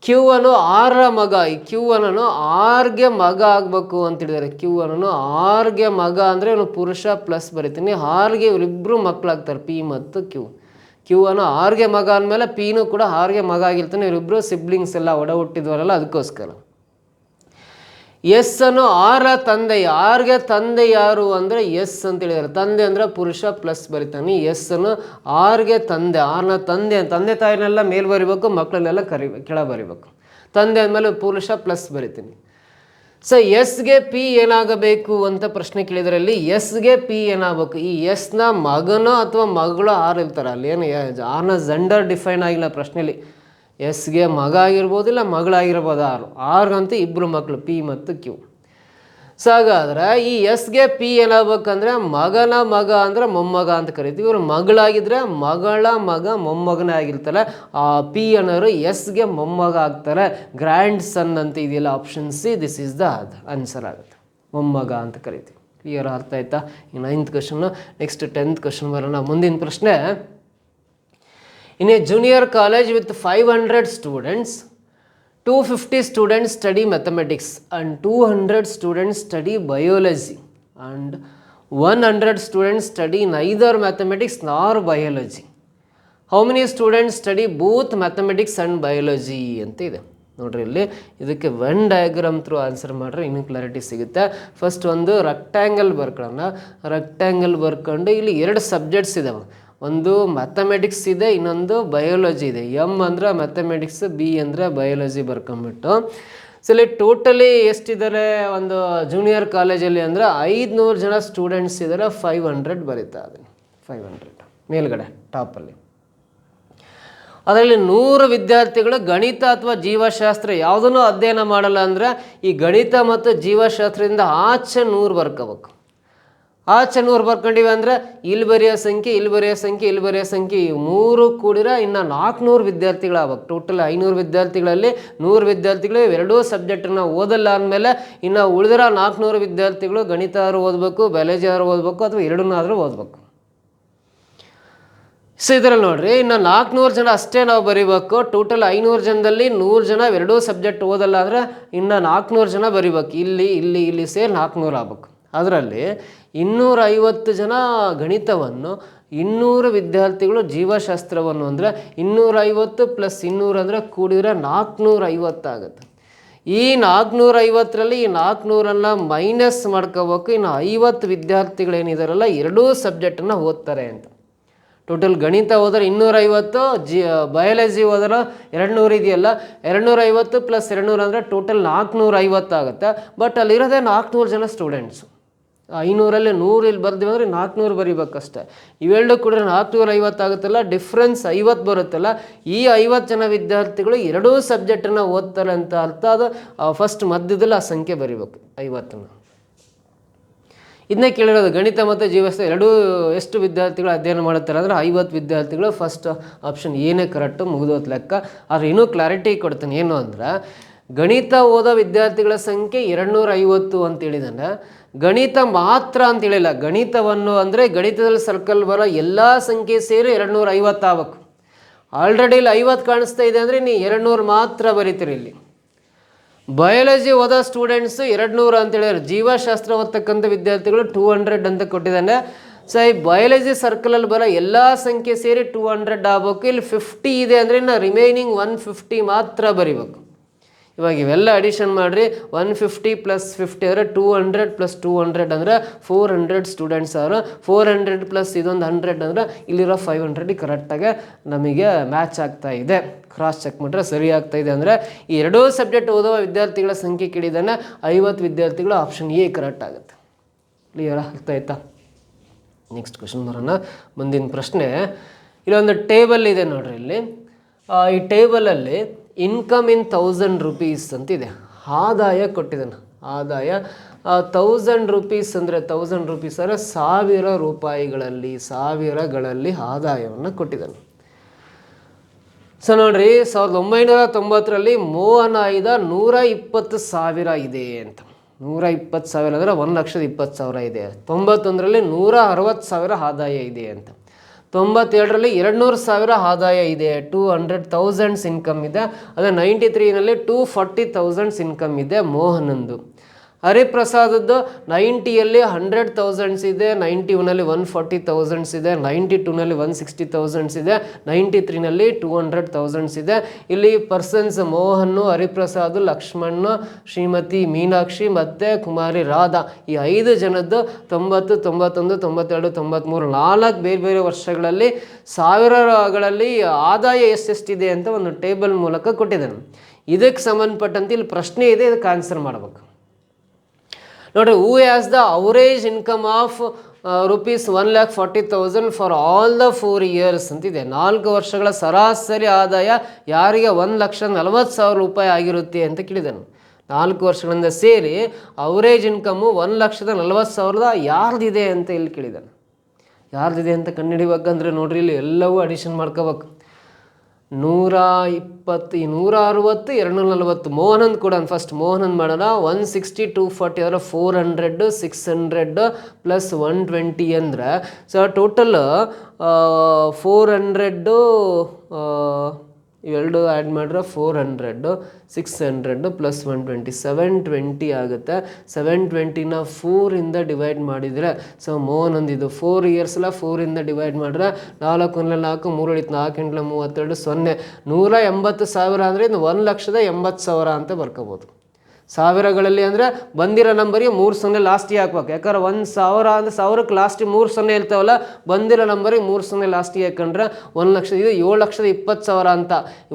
ಕ್ಯೂ ಅನ್ನು ಆರ ಮಗ, ಈ ಕ್ಯೂ ಅನ್ನೋನು ಆರ್ಗೆ ಮಗ ಆಗಬೇಕು ಅಂತೇಳಿದ್ದಾರೆ. ಕ್ಯೂ ಅನ್ನೋನು ಆರ್ಗೆ ಮಗ ಅಂದರೆ ಇವನು ಪುರುಷ, ಪ್ಲಸ್ ಬರಿತೀನಿ. ಆರ್ಗೆ ಇವರಿಬ್ಬರು ಮಕ್ಕಳಾಗ್ತಾರೆ, ಪಿ ಮತ್ತು ಕ್ಯೂ. ಕ್ಯೂ ಅನ್ನೋ ಆರ್ಗೆ ಮಗ ಅಂದಮೇಲೆ ಪಿನೂ ಕೂಡ ಆರ್ಗೆ ಮಗ ಆಗಿರ್ತಾನೆ. ಇವರಿಬ್ಬರು ಸಿಬ್ಲಿಂಗ್ಸ್ ಎಲ್ಲ ಒಡ ಹುಟ್ಟಿದ್ವರಲ್ಲ, ಅದಕ್ಕೋಸ್ಕರ. ಎಸ್ ಅನ್ನು ಆರ ತಂದೆ, ಆರ್ಗೆ ತಂದೆ ಯಾರು ಅಂದರೆ ಎಸ್ ಅಂತ ಹೇಳಿದ್ದಾರೆ. ತಂದೆ ಅಂದರೆ ಪುರುಷ, ಪ್ಲಸ್ ಬರಿತಾನೆ. ಎಸ್ ಅನ್ನು ಆರ್ಗೆ ತಂದೆ, ಆರ್ನ ತಂದೆ, ತಂದೆ ತಾಯಿನೆಲ್ಲ ಮೇಲ್ ಬರಿಬೇಕು, ಮಕ್ಕಳನ್ನೆಲ್ಲ ಕೆಳ ಬರಿಬೇಕು. ತಂದೆ ಅಂದಮೇಲೆ ಪುರುಷ, ಪ್ಲಸ್ ಬರಿತೀನಿ. ಸೊ ಎಸ್ಗೆ ಪಿ ಏನಾಗಬೇಕು ಅಂತ ಪ್ರಶ್ನೆ ಕೇಳಿದ್ರಲ್ಲಿ, ಎಸ್ಗೆ ಪಿ ಏನಾಗಬೇಕು? ಈ ಎಸ್ನ ಮಗನೋ ಅಥವಾ ಮಗಳು ಆರು ಇರ್ತಾರೆ, ಅಲ್ಲಿ ಏನು ಆರ್ನ ಜೆಂಡರ್ ಡಿಫೈನ್ ಆಗಿಲ್ಲ ಪ್ರಶ್ನೆಯಲ್ಲಿ. ಎಸ್ಗೆ ಮಗ ಆಗಿರ್ಬೋದು, ಇಲ್ಲ ಮಗಳಾಗಿರ್ಬೋದು. ಆರ್ಗಂತೂ ಇಬ್ಬರು ಮಕ್ಕಳು, ಪಿ ಮತ್ತು ಕ್ಯೂ. ಸೊ ಹಾಗಾದ್ರೆ ಈ ಎಸ್ಗೆ ಪಿ ಏನಾಗಬೇಕಂದ್ರೆ ಮಗನ ಮಗ ಅಂದರೆ ಮೊಮ್ಮಗ ಅಂತ ಕರಿತೀವಿ. ಇವರು ಮಗಳಾಗಿದ್ದರೆ ಮಗಳ ಮಗ ಮೊಮ್ಮಗನೇ ಆಗಿರ್ತಾರೆ. ಆ ಪಿ ಅನ್ನೋರು ಎಸ್ಗೆ ಮೊಮ್ಮಗ ಆಗ್ತಾರೆ. ಗ್ರ್ಯಾಂಡ್ ಸನ್ ಅಂತ ಇದೆಯಲ್ಲ, option C, this is the answer ಆಗುತ್ತೆ. ಮೊಮ್ಮಗ ಅಂತ ಕರಿತೀವಿ. ಕ್ಲಿಯರ್, ಅರ್ಥ ಆಯ್ತಾ? ಈ 9th question. Next 10th question ಬರೋಣ. ಮುಂದಿನ ಪ್ರಶ್ನೆ. In a junior college with 500 students, 250 students study mathematics and 200 students study biology and 100 students study neither mathematics nor biology. How many students study both mathematics and biology ಅಂತ ಇದೆ ನೋಡ್ರಿ. ಇಲ್ಲಿ ಇದಕ್ಕೆ ವೆನ್ ಡಯಾಗ್ರಾಮ್ ಥ್ರೂ ಆನ್ಸರ್ ಮಾಡ್ರೆ ಇನ್ನೂ ಕ್ಲಾರಿಟಿ ಸಿಗುತ್ತೆ. ಫಸ್ಟ್ ಒಂದು ರೆಕ್ಟ್ಯಾಂಗಲ್ ಬರ್ಕೊಳ್ಳೋಣ. ರೆಕ್ಟ್ಯಾಂಗಲ್ ಬರ್ಕೊಂಡು ಇಲ್ಲಿ 2 ಸಬ್ಜೆಕ್ಟ್ಸ್ ಇದಾವೆ. ಒಂದು ಮ್ಯಾಥಮೆಟಿಕ್ಸ್ ಇದೆ, ಇನ್ನೊಂದು ಬಯೋಲಜಿ ಇದೆ. ಎಮ್ ಅಂದರೆ ಮ್ಯಾಥಮೆಟಿಕ್ಸ್, ಬಿ ಅಂದರೆ ಬಯೋಲಜಿ ಬರ್ಕೊಂಬಿಟ್ಟು. ಸೊ ಇಲ್ಲಿ ಟೋಟಲಿ ಎಷ್ಟಿದ್ದಾರೆ ಒಂದು ಜೂನಿಯರ್ ಕಾಲೇಜಲ್ಲಿ ಅಂದರೆ 500 ಜನ ಸ್ಟೂಡೆಂಟ್ಸ್ ಇದ್ದಾರೆ. 500 ಬರೀತಾ ಇದ್ದೀನಿ, 500 ಮೇಲ್ಗಡೆ ಟಾಪಲ್ಲಿ. ಅದರಲ್ಲಿ 100 ವಿದ್ಯಾರ್ಥಿಗಳು ಗಣಿತ ಅಥವಾ ಜೀವಶಾಸ್ತ್ರ ಯಾವುದನ್ನು ಅಧ್ಯಯನ ಮಾಡಲ್ಲ. ಅಂದರೆ ಈ ಗಣಿತ ಮತ್ತು ಜೀವಶಾಸ್ತ್ರದಿಂದ ಆಚೆ 100 ಬರ್ಕೋಬೇಕು. ಆಚೆ 100 ಬರ್ಕೊಂಡಿವೆ ಅಂದರೆ ಇಲ್ಲಿ ಬರೆಯೋ ಸಂಖ್ಯೆ, ಇಲ್ಲಿ ಬರೆಯೋ ಸಂಖ್ಯೆ, ಇಲ್ಲಿ ಬರೆಯೋ ಸಂಖ್ಯೆ, ಈ 3 ಕೂಡಿರ ಇನ್ನು 400 ವಿದ್ಯಾರ್ಥಿಗಳಾಗಬೇಕು. ಟೋಟಲ್ 500 ವಿದ್ಯಾರ್ಥಿಗಳಲ್ಲಿ 100 ವಿದ್ಯಾರ್ಥಿಗಳು ಇವೆರಡೂ ಸಬ್ಜೆಕ್ಟನ್ನು ಓದಲ್ಲ ಅಂದಮೇಲೆ ಇನ್ನು ಉಳಿದಿರೋ 400 ವಿದ್ಯಾರ್ಥಿಗಳು ಗಣಿತ ಆದರೂ ಓದಬೇಕು, ಬಯಾಲಜಿ ಆದರೂ ಓದಬೇಕು, ಅಥವಾ ಎರಡನ್ನಾದರೂ ಓದಬೇಕು. ಸೊ ಇದರಲ್ಲಿ ನೋಡ್ರಿ, ಇನ್ನು 400 ಜನ ಅಷ್ಟೇ ನಾವು ಬರೀಬೇಕು. ಟೋಟಲ್ 500 ಜನದಲ್ಲಿ 100 ಜನ ಎರಡೂ ಸಬ್ಜೆಕ್ಟ್ ಓದಲ್ಲ ಅಂದರೆ ಇನ್ನು 400 ಜನ ಬರೀಬೇಕು. ಇಲ್ಲಿ ಇಲ್ಲಿ ಇಲ್ಲಿ ಸೇರಿ 400 ಆಗ್ಬೇಕು. ಅದರಲ್ಲಿ 250 ಜನ ಗಣಿತವನ್ನು, 200 ವಿದ್ಯಾರ್ಥಿಗಳು ಜೀವಶಾಸ್ತ್ರವನ್ನು. ಅಂದರೆ 250 + 200 ಅಂದರೆ ಕೂಡಿದರೆ 450 ಆಗುತ್ತೆ. ಈ 450ರಲ್ಲಿ ಈ 400ನ್ನು ಮೈನಸ್ ಮಾಡ್ಕೋಬೇಕು. ಇನ್ನು 50 ವಿದ್ಯಾರ್ಥಿಗಳೇನಿದಾರಲ್ಲ ಎರಡೂ ಸಬ್ಜೆಕ್ಟನ್ನು ಓದ್ತಾರೆ ಅಂತ. ಟೋಟಲ್ ಗಣಿತ ಹೋದ್ರೆ 250, ಬಯಾಲಜಿ ಹೋದ್ರೆ 200 ಇದೆಯಲ್ಲ, 250 + 200 ಅಂದರೆ ಟೋಟಲ್ 450 ಆಗುತ್ತೆ. ಬಟ್ ಅಲ್ಲಿರೋದೇ 400 ಜನ ಸ್ಟೂಡೆಂಟ್ಸು. 500ರಲ್ಲಿ 100 ಇಲ್ಲಿ ಬರ್ತೀವಿ ಅಂದರೆ 400 ಬರೀಬೇಕಷ್ಟೆ. ಇವೆರಡು ಕೂಡ 450 ಆಗುತ್ತಲ್ಲ, ಡಿಫ್ರೆನ್ಸ್ 50 ಬರುತ್ತಲ್ಲ. ಈ 50 ಜನ ವಿದ್ಯಾರ್ಥಿಗಳು ಎರಡೂ ಸಬ್ಜೆಕ್ಟನ್ನು ಓದ್ತಾರೆ ಅಂತ ಅರ್ಥ. ಅದು ಫಸ್ಟ್ ಮಧ್ಯದಲ್ಲಿ ಆ ಸಂಖ್ಯೆ ಬರೀಬೇಕು 50ನ್ನು. ಇದನ್ನೇ ಕೇಳಿರೋದು. ಗಣಿತ ಮತ್ತು ಜೀವಶಾಸ್ತ್ರ ಎರಡೂ ಎಷ್ಟು ವಿದ್ಯಾರ್ಥಿಗಳು ಅಧ್ಯಯನ ಮಾಡುತ್ತಾರೆ ಅಂದರೆ 50 ವಿದ್ಯಾರ್ಥಿಗಳು. ಫಸ್ಟ್ ಆಪ್ಷನ್ ಏನೇ ಕರೆಕ್ಟು, ಮುಗಿದೋತ್ ಲೆಕ್ಕ. ಆದರೆ ಇನ್ನೂ ಕ್ಲಾರಿಟಿ ಕೊಡ್ತೀನಿ. ಏನು ಅಂದರೆ ಗಣಿತ ಓದೋ ವಿದ್ಯಾರ್ಥಿಗಳ ಸಂಖ್ಯೆ 250 ಅಂತೇಳಿದಾನೆ. ಗಣಿತ ಮಾತ್ರ ಅಂತೇಳಿಲ್ಲ. ಗಣಿತವನ್ನು ಅಂದರೆ ಗಣಿತದಲ್ಲಿ ಸರ್ಕಲ್ ಬರೋ ಎಲ್ಲ ಸಂಖ್ಯೆ ಸೇರಿ 250 ಆಗಬೇಕು. ಆಲ್ರೆಡಿ ಇಲ್ಲಿ 50 ಕಾಣಿಸ್ತಾ ಇದೆ ಅಂದರೆ ನೀವು 200 ಮಾತ್ರ ಬರೀತೀರಿ. ಇಲ್ಲಿ ಬಯಾಲಜಿ ಓದೋ ಸ್ಟೂಡೆಂಟ್ಸು 200 ಅಂತೇಳಿದ್ರೆ, ಜೀವಶಾಸ್ತ್ರ ಓದ್ತಕ್ಕಂಥ ವಿದ್ಯಾರ್ಥಿಗಳು 200 ಅಂತ ಕೊಟ್ಟಿದ್ದಾನೆ. ಸೊ ಈ ಬಯಾಲಜಿ ಸರ್ಕಲಲ್ಲಿ ಬರೋ ಎಲ್ಲ ಸಂಖ್ಯೆ ಸೇರಿ 200 ಆಗಬೇಕು. ಇಲ್ಲಿ 50 ಇದೆ ಅಂದರೆ ಇನ್ನು ರಿಮೈನಿಂಗ್ 150 ಮಾತ್ರ ಬರೀಬೇಕು. ಇವಾಗ ಇವೆಲ್ಲ ಅಡಿಷನ್ ಮಾಡಿರಿ. 150 + 50 ಅಂದರೆ 200 + 200 ಅಂದರೆ 400 ಸ್ಟೂಡೆಂಟ್ಸ್ ಅವರು. 400 + ಇದೊಂದು 100 ಅಂದರೆ ಇಲ್ಲಿರೋ 500 ಕರೆಕ್ಟಾಗಿ ನಮಗೆ ಮ್ಯಾಚ್ ಆಗ್ತಾ ಇದೆ. ಕ್ರಾಸ್ ಚೆಕ್ ಮಾಡಿದ್ರೆ ಸರಿ ಆಗ್ತಾ ಇದೆ. ಅಂದರೆ ಈ ಎರಡೂ ಸಬ್ಜೆಕ್ಟ್ ಓದುವ ವಿದ್ಯಾರ್ಥಿಗಳ ಸಂಖ್ಯೆ ಕೇಳಿದ್ದಾನೆ. 50 ವಿದ್ಯಾರ್ಥಿಗಳು. ಆಪ್ಷನ್ ಎ ಕರೆಕ್ಟ್ ಆಗುತ್ತೆ. ಕ್ಲಿಯರ್, ಅರ್ಥ ಆಯ್ತಾ? ನೆಕ್ಸ್ಟ್ ಕ್ವಶನ್ ಬರೋಣ. ಮುಂದಿನ ಪ್ರಶ್ನೆ, ಇಲ್ಲೊಂದು ಟೇಬಲ್ ಇದೆ ನೋಡ್ರಿ. ಇಲ್ಲಿ ಈ ಟೇಬಲಲ್ಲಿ ಇನ್ಕಮ್ ಇನ್ 1000 ರೂಪೀಸ್ ಅಂತಿದೆ. ಆದಾಯ ಕೊಟ್ಟಿದ್ದಾನೆ. ಆದಾಯ 1000 ರೂಪೀಸ್ ಅಂದರೆ 1000 ರೂಪೀಸ್ ಅಂದರೆ 1000 ರೂಪಾಯಿಗಳಲ್ಲಿ, ಸಾವಿರಗಳಲ್ಲಿ ಆದಾಯವನ್ನು ಕೊಟ್ಟಿದ್ದಾನೆ. ಸೊ ನೋಡ್ರಿ, 1990ರಲ್ಲಿ ಮೋಹನ ಆಯ್ದ 120,000 ಇದೆ ಅಂತ. 120,000 ಅಂದರೆ 1,20,000 ಇದೆ. 91ರಲ್ಲಿ 160,000 ಆದಾಯ ಇದೆ ಅಂತ. 97ರಲ್ಲಿ 200,000 ಆದಾಯ ಇದೆ, 200,000 ಇನ್ಕಮ್ ಇದೆ. ಅದೇ 93ನಲ್ಲಿ 240,000 ಇನ್ಕಮ್ ಇದೆ ಮೋಹನಂದು. ಹರಿಪ್ರಸಾದದ್ದು 90ಯಲ್ಲಿ 100,000 ಇದೆ, 91ನಲ್ಲಿ 140,000 ಇದೆ, 92ನಲ್ಲಿ 160,000 ಇದೆ, 93ನಲ್ಲಿ 200,000 ಇದೆ. ಇಲ್ಲಿ ಪರ್ಸನ್ಸ್ ಮೋಹನ್, ಹರಿಪ್ರಸಾದ್, ಲಕ್ಷ್ಮಣ್, ಶ್ರೀಮತಿ ಮೀನಾಕ್ಷಿ ಮತ್ತು ಕುಮಾರಿ ರಾಧಾ, ಈ 5 ಜನದ್ದು 90, 91, 92, 93 4 ಬೇರೆ ಬೇರೆ ವರ್ಷಗಳಲ್ಲಿ ಸಾವಿರಗಳಲ್ಲಿ ಆದಾಯ ಎಷ್ಟೆಷ್ಟಿದೆ ಅಂತ ಒಂದು ಟೇಬಲ್ ಮೂಲಕ ಕೊಟ್ಟಿದ್ದಾನೆ. ಇದಕ್ಕೆ ಸಂಬಂಧಪಟ್ಟಂತೆ ಇಲ್ಲಿ ಪ್ರಶ್ನೆ ಇದೆ, ಇದಕ್ಕೆ ಆನ್ಸರ್ ಮಾಡಬೇಕು. ನೋಡ್ರಿ, who has the average income of rupees 1,40,000 for all the 4 years ಅಂತಿದೆ. 4 ವರ್ಷಗಳ ಸರಾಸರಿ ಆದಾಯ ಯಾರಿಗೆ 1,40,000 ರೂಪಾಯಿ ಆಗಿರುತ್ತೆ ಅಂತ ಕೇಳಿದನು. 4 ವರ್ಷಗಳಿಂದ ಸೇರಿ ಅವರೇಜ್ ಇನ್ಕಮ್ಮು 1,40,000 ಯಾರ್ದಿದೆ ಅಂತ ಇಲ್ಲಿ ಕೇಳಿದಾನೆ. ಯಾರ್ದಿದೆ ಅಂತ ಕಂಡುಹಿಡಿಬೇಕಂದ್ರೆ ನೋಡ್ರಿ, ಇಲ್ಲಿ ಎಲ್ಲವೂ ಅಡಿಷನ್ ಮಾಡ್ಕೋಬೇಕು. 120, 160, 240 ಮೋಹನಂದ್ ಕೂಡ ಫಸ್ಟ್ ಮೋಹನಂದ್ ಮಾಡೋಣ. 160, 240 ಅಂದರೆ 400, 600 ಪ್ಲಸ್ 120 ಅಂದರೆ ಸೊ ಟೋಟಲ್ 400 ಇವೆರಡು ಆ್ಯಡ್ ಮಾಡಿದ್ರೆ 400, 600 ಪ್ಲಸ್ 120 720 ಆಗುತ್ತೆ. 720ನ 4ಇಂದ ಡಿವೈಡ್ ಮಾಡಿದರೆ ಸೊ ಮೋಹನಂದ್ ಇದು 4 ಇಯರ್ಸ್ ಅಲ್ಲ, 4ಇಂದ ಡಿವೈಡ್ ಮಾಡಿದ್ರೆ 4 1 4 3 ಹಿಡಿತು 4 8 32 0 180,000 ಅಂದರೆ ಇದು 1,80,000 ಅಂತ ಬರ್ಕೋಬೋದು. ಸಾವಿರಗಳಲ್ಲಿ ಅಂದರೆ ಬಂದಿರೋ ನಂಬರಿಗೆ 3 0 ಲಾಸ್ಟಿಗೆ ಹಾಕ್ಬೇಕು. ಯಾಕಂದ್ರೆ 1,000 ಅಂದರೆ 1000ಕ್ಕೆ ಲಾಸ್ಟಿಗೆ 3 0 ಇರ್ತಾವಲ್ಲ, ಬಂದಿರೋ ನಂಬರಿಗೆ 3 0 ಲಾಸ್ಟಿಗೆ ಹಾಕೊಂಡ್ರೆ 1,00,000. ಇದು 7,20,000 ಅಂತ.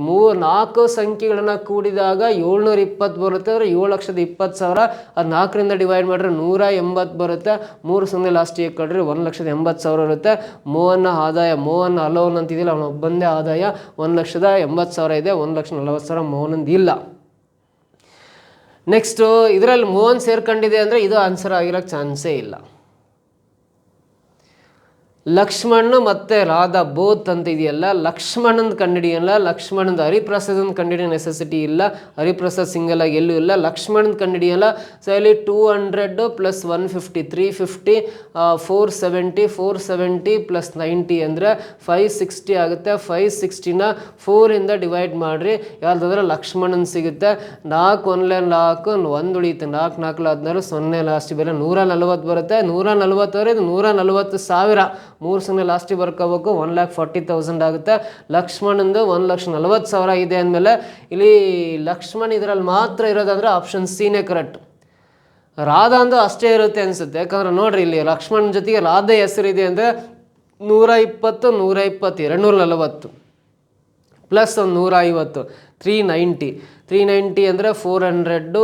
4 ಸಂಖ್ಯೆಗಳನ್ನು ಕೂಡಿದಾಗ 720 ಬರುತ್ತೆ, ಅಂದರೆ 7,20,000. ಅದು 4ರಿಂದ ಡಿವೈಡ್ ಮಾಡಿದ್ರೆ 180 ಬರುತ್ತೆ. 3 0 ಲಾಸ್ಟಿಗೆ ಹಾಕೊಂಡ್ರೆ 1,80,000 ಇರುತ್ತೆ. ಮೋಹನ ಆದಾಯ, ಮೋಹನ್ ಅಲೋನ್ ಅಂತಿದ್ದಿಲ್ಲ, ಅವನ ಒಬ್ಬಂದೇ ಆದಾಯ 1,80,000 ಇದೆ. 1,40,000 ಮೋಹನಂದ್ ಇಲ್ಲ. ನೆಕ್ಸ್ಟು ಇದರಲ್ಲಿ ಮೋಹನ್ ಸೇರ್ಕೊಂಡಿದೆ ಅಂದರೆ ಇದು ಆನ್ಸರ್ ಆಗಿರೋಕ್ಕೆ ಚಾನ್ಸೇ ಇಲ್ಲ. ಲಕ್ಷ್ಮಣ್ ಮತ್ತು ರಾಧಾ ಬೋತ್ ಅಂತ ಇದೆಯಲ್ಲ, ಲಕ್ಷ್ಮಣಂದು ಕಂಡಿಡಿಯಲ್ಲ. ಲಕ್ಷ್ಮಣಂದು ಹರಿಪ್ರಸಾದನ ಕಂಡಿಡಿಯೋ ನೆಸೆಸಿಟಿ ಇಲ್ಲ. ಹರಿಪ್ರಸಾದ್ ಸಿಂಗಲ್ ಆಗಿ ಎಲ್ಲೂ ಇಲ್ಲ. ಲಕ್ಷ್ಮಣಂದು ಕಂಡಿಡಿಯಲ್ಲ. ಸೊ ಇಲ್ಲಿ 200 ಪ್ಲಸ್ 150 350, 470 470 ಪ್ಲಸ್ 90 ಅಂದರೆ 560 ಆಗುತ್ತೆ. 560ನ 4ಇಂದ ಡಿವೈಡ್ ಮಾಡಿರಿ, ಯಾವ್ದಾದ್ರೆ ಲಕ್ಷ್ಮಣನ್ ಸಿಗುತ್ತೆ. 4 1 4 1 ಉಳಿಯುತ್ತೆ, 4 4 16 0 ಲಾಸ್ಟ್ ಬೇರೆ 140 ಬರುತ್ತೆ. 140 ಅಂದರೆ ಇದು 140,000. 3 0 ಲಾಸ್ಟಿಗೆ ಬರ್ಕೋಬೇಕು. 1,40,000 ಆಗುತ್ತೆ. ಲಕ್ಷ್ಮಣಂದು 1,40,000 ಇದೆ ಅಂದಮೇಲೆ ಇಲ್ಲಿ ಲಕ್ಷ್ಮಣ್ ಇದರಲ್ಲಿ ಮಾತ್ರ ಇರೋದಂದ್ರೆ ಆಪ್ಷನ್ ಸಿನೇ ಕರೆಕ್ಟ್. ರಾಧಾ ಅಂದು ಅಷ್ಟೇ ಇರುತ್ತೆ ಅನಿಸುತ್ತೆ. ಯಾಕಂದ್ರೆ ನೋಡ್ರಿ, ಇಲ್ಲಿ ಲಕ್ಷ್ಮಣ್ ಜೊತೆಗೆ ರಾಧಾ ಹೆಸರಿದೆ ಅಂದರೆ 120 120 240 ಪ್ಲಸ್ ಒಂದು 150 390 ಅಂದರೆ 400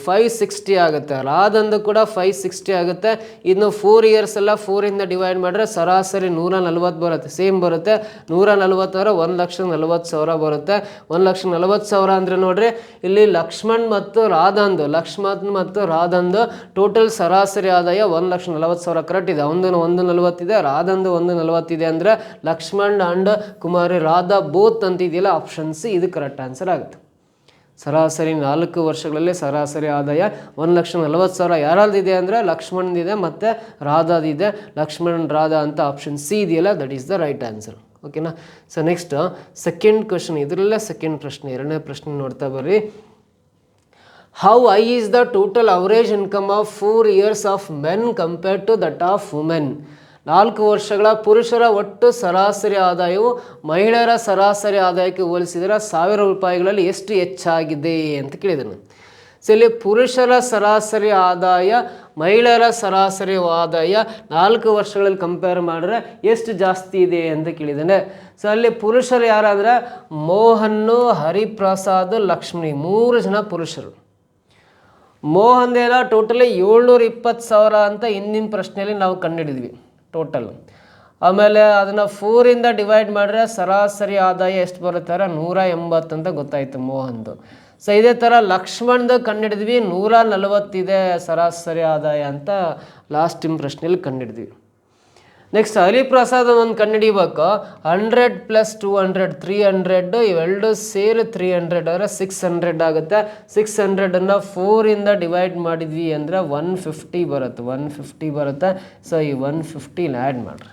560 ಆಗುತ್ತೆ. ರಾಧಂದು ಕೂಡ 560 ಆಗುತ್ತೆ. ಇನ್ನು 4 ಇಯರ್ಸ್ ಎಲ್ಲ 4ಇಂದ ಡಿವೈಡ್ ಮಾಡಿದ್ರೆ ಸರಾಸರಿ 140 ಬರುತ್ತೆ, ಸೇಮ್ ಬರುತ್ತೆ. 140 ಅಂದರೆ 1,40,000 ಬರುತ್ತೆ. 1,40,000 ಅಂದರೆ ನೋಡ್ರಿ, ಇಲ್ಲಿ ಲಕ್ಷ್ಮಣ್ ಮತ್ತು ರಾಧಂದು, ಲಕ್ಷ್ಮಣ್ ಮತ್ತು ರಾಧಂದು ಟೋಟಲ್ ಸರಾಸರಿ ಆದಾಯ 1,40,000 ಕರೆಕ್ಟ್ ಇದೆ. ಒಂದು 140 ಇದೆ, ರಾಧಂದು 140 ಇದೆ. ಅಂದರೆ ಲಕ್ಷ್ಮಣ್ ಆ್ಯಂಡ್ ಕುಮಾರಿ ರಾಧಾ ಬೋತ್ ಅಂತಿದೆಯಲ್ಲ, ಆಪ್ಷನ್ ಸಿ ಇದು ಕರೆಕ್ಟ್ ಆನ್ಸರ್ ಆಗುತ್ತೆ. ಸರಾಸರಿ 4 ವರ್ಷಗಳಲ್ಲಿ ಸರಾಸರಿ ಆದಾಯ 1,40,000 ಯಾರದಿದೆ ಅಂದರೆ ಲಕ್ಷ್ಮಣ್ದಿದೆ ಮತ್ತು ರಾಧಾದಿದೆ. ಲಕ್ಷ್ಮಣ್ ರಾಧಾ ಅಂತ ಆಪ್ಷನ್ ಸಿ ಇದೆಯಲ್ಲ, that is the right answer. ಓಕೆನಾ. ಸೊ ನೆಕ್ಸ್ಟ್ ಸೆಕೆಂಡ್ ಕ್ವಶನ್, ಇದರಲ್ಲೇ ಸೆಕೆಂಡ್ ಪ್ರಶ್ನೆ, ಎರಡನೇ ಪ್ರಶ್ನೆ ನೋಡ್ತಾ ಬರ್ರಿ. How high is the total average income of 4 years of men compared to that of women? 4 ವರ್ಷಗಳ ಪುರುಷರ ಒಟ್ಟು ಸರಾಸರಿ ಆದಾಯವು ಮಹಿಳೆಯರ ಸರಾಸರಿ ಆದಾಯಕ್ಕೆ ಹೋಲಿಸಿದರೆ 1,000 ರೂಪಾಯಿಗಳಲ್ಲಿ ಎಷ್ಟು ಹೆಚ್ಚಾಗಿದೆ ಅಂತ ಕೇಳಿದನು. ಸೊ ಇಲ್ಲಿ ಪುರುಷರ ಸರಾಸರಿ ಆದಾಯ ಮಹಿಳೆಯರ ಸರಾಸರಿ ಆದಾಯ 4 ವರ್ಷಗಳಲ್ಲಿ ಕಂಪೇರ್ ಮಾಡಿದ್ರೆ ಎಷ್ಟು ಜಾಸ್ತಿ ಇದೆ ಅಂತ ಕೇಳಿದ್ದಾನೆ. ಸೊ ಅಲ್ಲಿ ಪುರುಷರು ಯಾರಾದರೆ ಮೋಹನ್ನು, ಹರಿಪ್ರಸಾದ್, ಲಕ್ಷ್ಮಣಿ 3 ಜನ ಪುರುಷರು. ಮೋಹನ್ದೇನ ಟೋಟಲಿ 720,000 ಅಂತ ಹಿಂದಿನ ಪ್ರಶ್ನೆಯಲ್ಲಿ ನಾವು ಕಂಡುಹಿಡಿದ್ವಿ. ಟೋಟಲ್. ಆಮೇಲೆ ಅದನ್ನು 4ಇಂದ ಡಿವೈಡ್ ಮಾಡಿದ್ರೆ ಸರಾಸರಿ ಆದಾಯ ಎಷ್ಟು ಬರುತ್ತೆ ಅಂದರೆ 180 ಅಂತ ಗೊತ್ತಾಯಿತು ಮೋಹನ್ದು. ಸೊ ಇದೇ ಥರ ಲಕ್ಷ್ಮಣ್ದು ಕಂಡುಹಿಡಿದ್ವಿ, 140 ಸರಾಸರಿ ಆದಾಯ ಅಂತ ಲಾಸ್ಟ್ ಟೈಮ್ ಪ್ರಶ್ನೆಯಲ್ಲಿ ಕಂಡುಹಿಡಿದ್ವಿ. ನೆಕ್ಸ್ಟ್ ಹರಿಪ್ರಸಾದ್ ಒಂದು ಕಂಡುಹಿಡಿಬೇಕು. 100 + 200 300, ಇವೆರಡು ಸೇರಿ 300 ಅಂದರೆ 600 ಆಗುತ್ತೆ. 600ಅನ್ನು 4ಇಂದ ಡಿವೈಡ್ ಮಾಡಿದ್ವಿ ಅಂದರೆ 150 ಬರುತ್ತೆ. 150 ಬರುತ್ತೆ. ಸೊ ಈ 150 ಆ್ಯಡ್ ಮಾಡಿರಿ.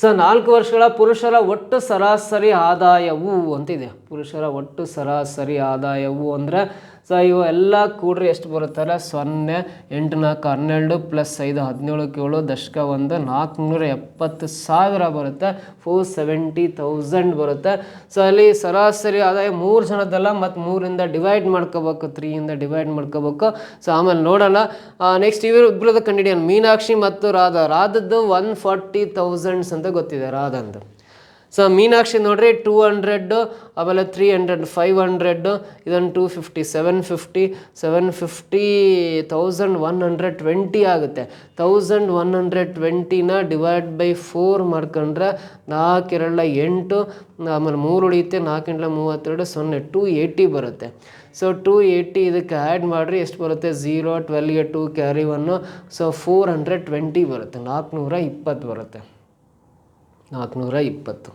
ಸೊ 4 ವರ್ಷಗಳ ಪುರುಷರ ಒಟ್ಟು ಸರಾಸರಿ ಆದಾಯವು ಅಂತಿದೆ. ಪುರುಷರ ಒಟ್ಟು ಸರಾಸರಿ ಆದಾಯವು ಅಂದರೆ ಸೊ ಇವು ಎಲ್ಲ ಕೂಡ್ರಿ ಎಷ್ಟು ಬರುತ್ತಾರೆ? 0, 8, 4, 12 + 5, 17, 7, ದಶಕ 1, 470,000 ಬರುತ್ತೆ. 470,000 ಬರುತ್ತೆ. ಸೊ ಅಲ್ಲಿ ಸರಾಸರಿ ಆದಾಯ 3 ಜನದಲ್ಲ, ಮತ್ತು 3ಇಂದ ಡಿವೈಡ್ ಮಾಡ್ಕೋಬೇಕು, 3ಇಂದ ಡಿವೈಡ್ ಮಾಡ್ಕೋಬೇಕು. ಸೊ ಆಮೇಲೆ ನೋಡೋಣ. ನೆಕ್ಸ್ಟ್ ಇಬ್ಬರದ್ದು ಕಂಡುಹಿಡಿಯೋಣ. ಮೀನಾಕ್ಷಿ ಮತ್ತು ರಾಧದ್ದು 140,000 ಅಂತ ಗೊತ್ತಿದೆ ರಾಧಂದು. ಸೊ ಮೀನಾಕ್ಷಿ ನೋಡ್ರಿ 200, ಆಮೇಲೆ 300, 500, ಇದನ್ನು 250, 750, 1,120 ಆಗುತ್ತೆ. 1,120ನ ಡಿವೈಡ್ ಬೈ 4 ಮಾಡ್ಕೊಂಡ್ರೆ 4 2 8, ಆಮೇಲೆ 3 ಉಳಿಯುತ್ತೆ, 4 8 32, 0 280 ಬರುತ್ತೆ. ಸೊ 280 ಇದಕ್ಕೆ ಆ್ಯಡ್ ಮಾಡಿರಿ, ಎಷ್ಟು ಬರುತ್ತೆ? 0, 12ಗೆ 2 ಕ್ಯಾರಿ 1, ಸೊ 420 ಬರುತ್ತೆ. 420 ಬರುತ್ತೆ. 420.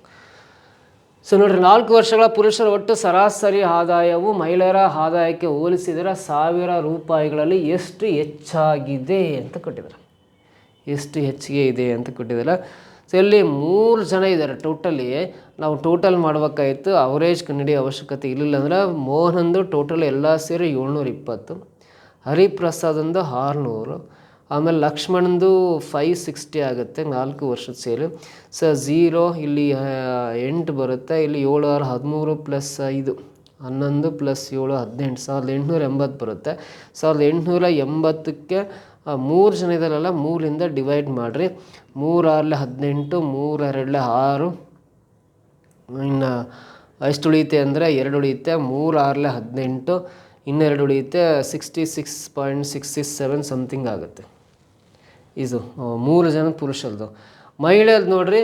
ಸೊ ನೋಡಿರಿ, 4 ವರ್ಷಗಳ ಪುರುಷರ ಒಟ್ಟು ಸರಾಸರಿ ಆದಾಯವು ಮಹಿಳೆಯರ ಆದಾಯಕ್ಕೆ ಹೋಲಿಸಿದರೆ 1000 ರೂಪಾಯಿಗಳಲ್ಲಿ ಎಷ್ಟು ಹೆಚ್ಚಾಗಿದೆ ಅಂತ ಕೊಟ್ಟಿದ್ದಾರೆ. ಎಷ್ಟು ಹೆಚ್ಚಿಗೆ ಇದೆ ಅಂತ ಕೊಟ್ಟಿದ್ದಾರೆ. ಸೊ ಇಲ್ಲಿ 3 ಜನ ಇದ್ದಾರೆ ಟೋಟಲಿ. ನಾವು ಟೋಟಲ್ ಮಾಡ್ಬೇಕಾಯಿತು, ಅವರೇಜ್ ಕಂಡುಹಿಡಿಯೋ ಅವಶ್ಯಕತೆ ಇರಲಿಲ್ಲ. ಅಂದರೆ ಮೋಹನಂದು ಟೋಟಲ್ ಎಲ್ಲ ಸೇರಿ 720, ಹರಿಪ್ರಸಾದಂದು 600, ಆಮೇಲೆ ಲಕ್ಷ್ಮಣಂದು 560 ಆಗುತ್ತೆ 4 ವರ್ಷದ ಸೇರಿ. ಸೊ 0 ಇಲ್ಲಿ 8 ಬರುತ್ತೆ. ಇಲ್ಲಿ 7 6 13 + 5 11 + 7 18, 1880 ಬರುತ್ತೆ. 1880ಕ್ಕೆ 3 ಜನ ಇದ್ದಾರಲ್ಲ, 3ಇಂದ ಡಿವೈಡ್ ಮಾಡಿರಿ. 3 6 18, 3 2 6, ಇನ್ನು ಎಷ್ಟು ಉಳಿಯುತ್ತೆ ಅಂದರೆ 2 ಉಳಿಯುತ್ತೆ. 3 6 18, ಇನ್ನೆರಡು ಉಳಿಯುತ್ತೆ. 66.67 ಸಮಥಿಂಗ್ ಆಗುತ್ತೆ. ಇದು 3 ಜನ ಪುರುಷರದು. ಮಹಿಳೆಯದು ನೋಡ್ರಿ,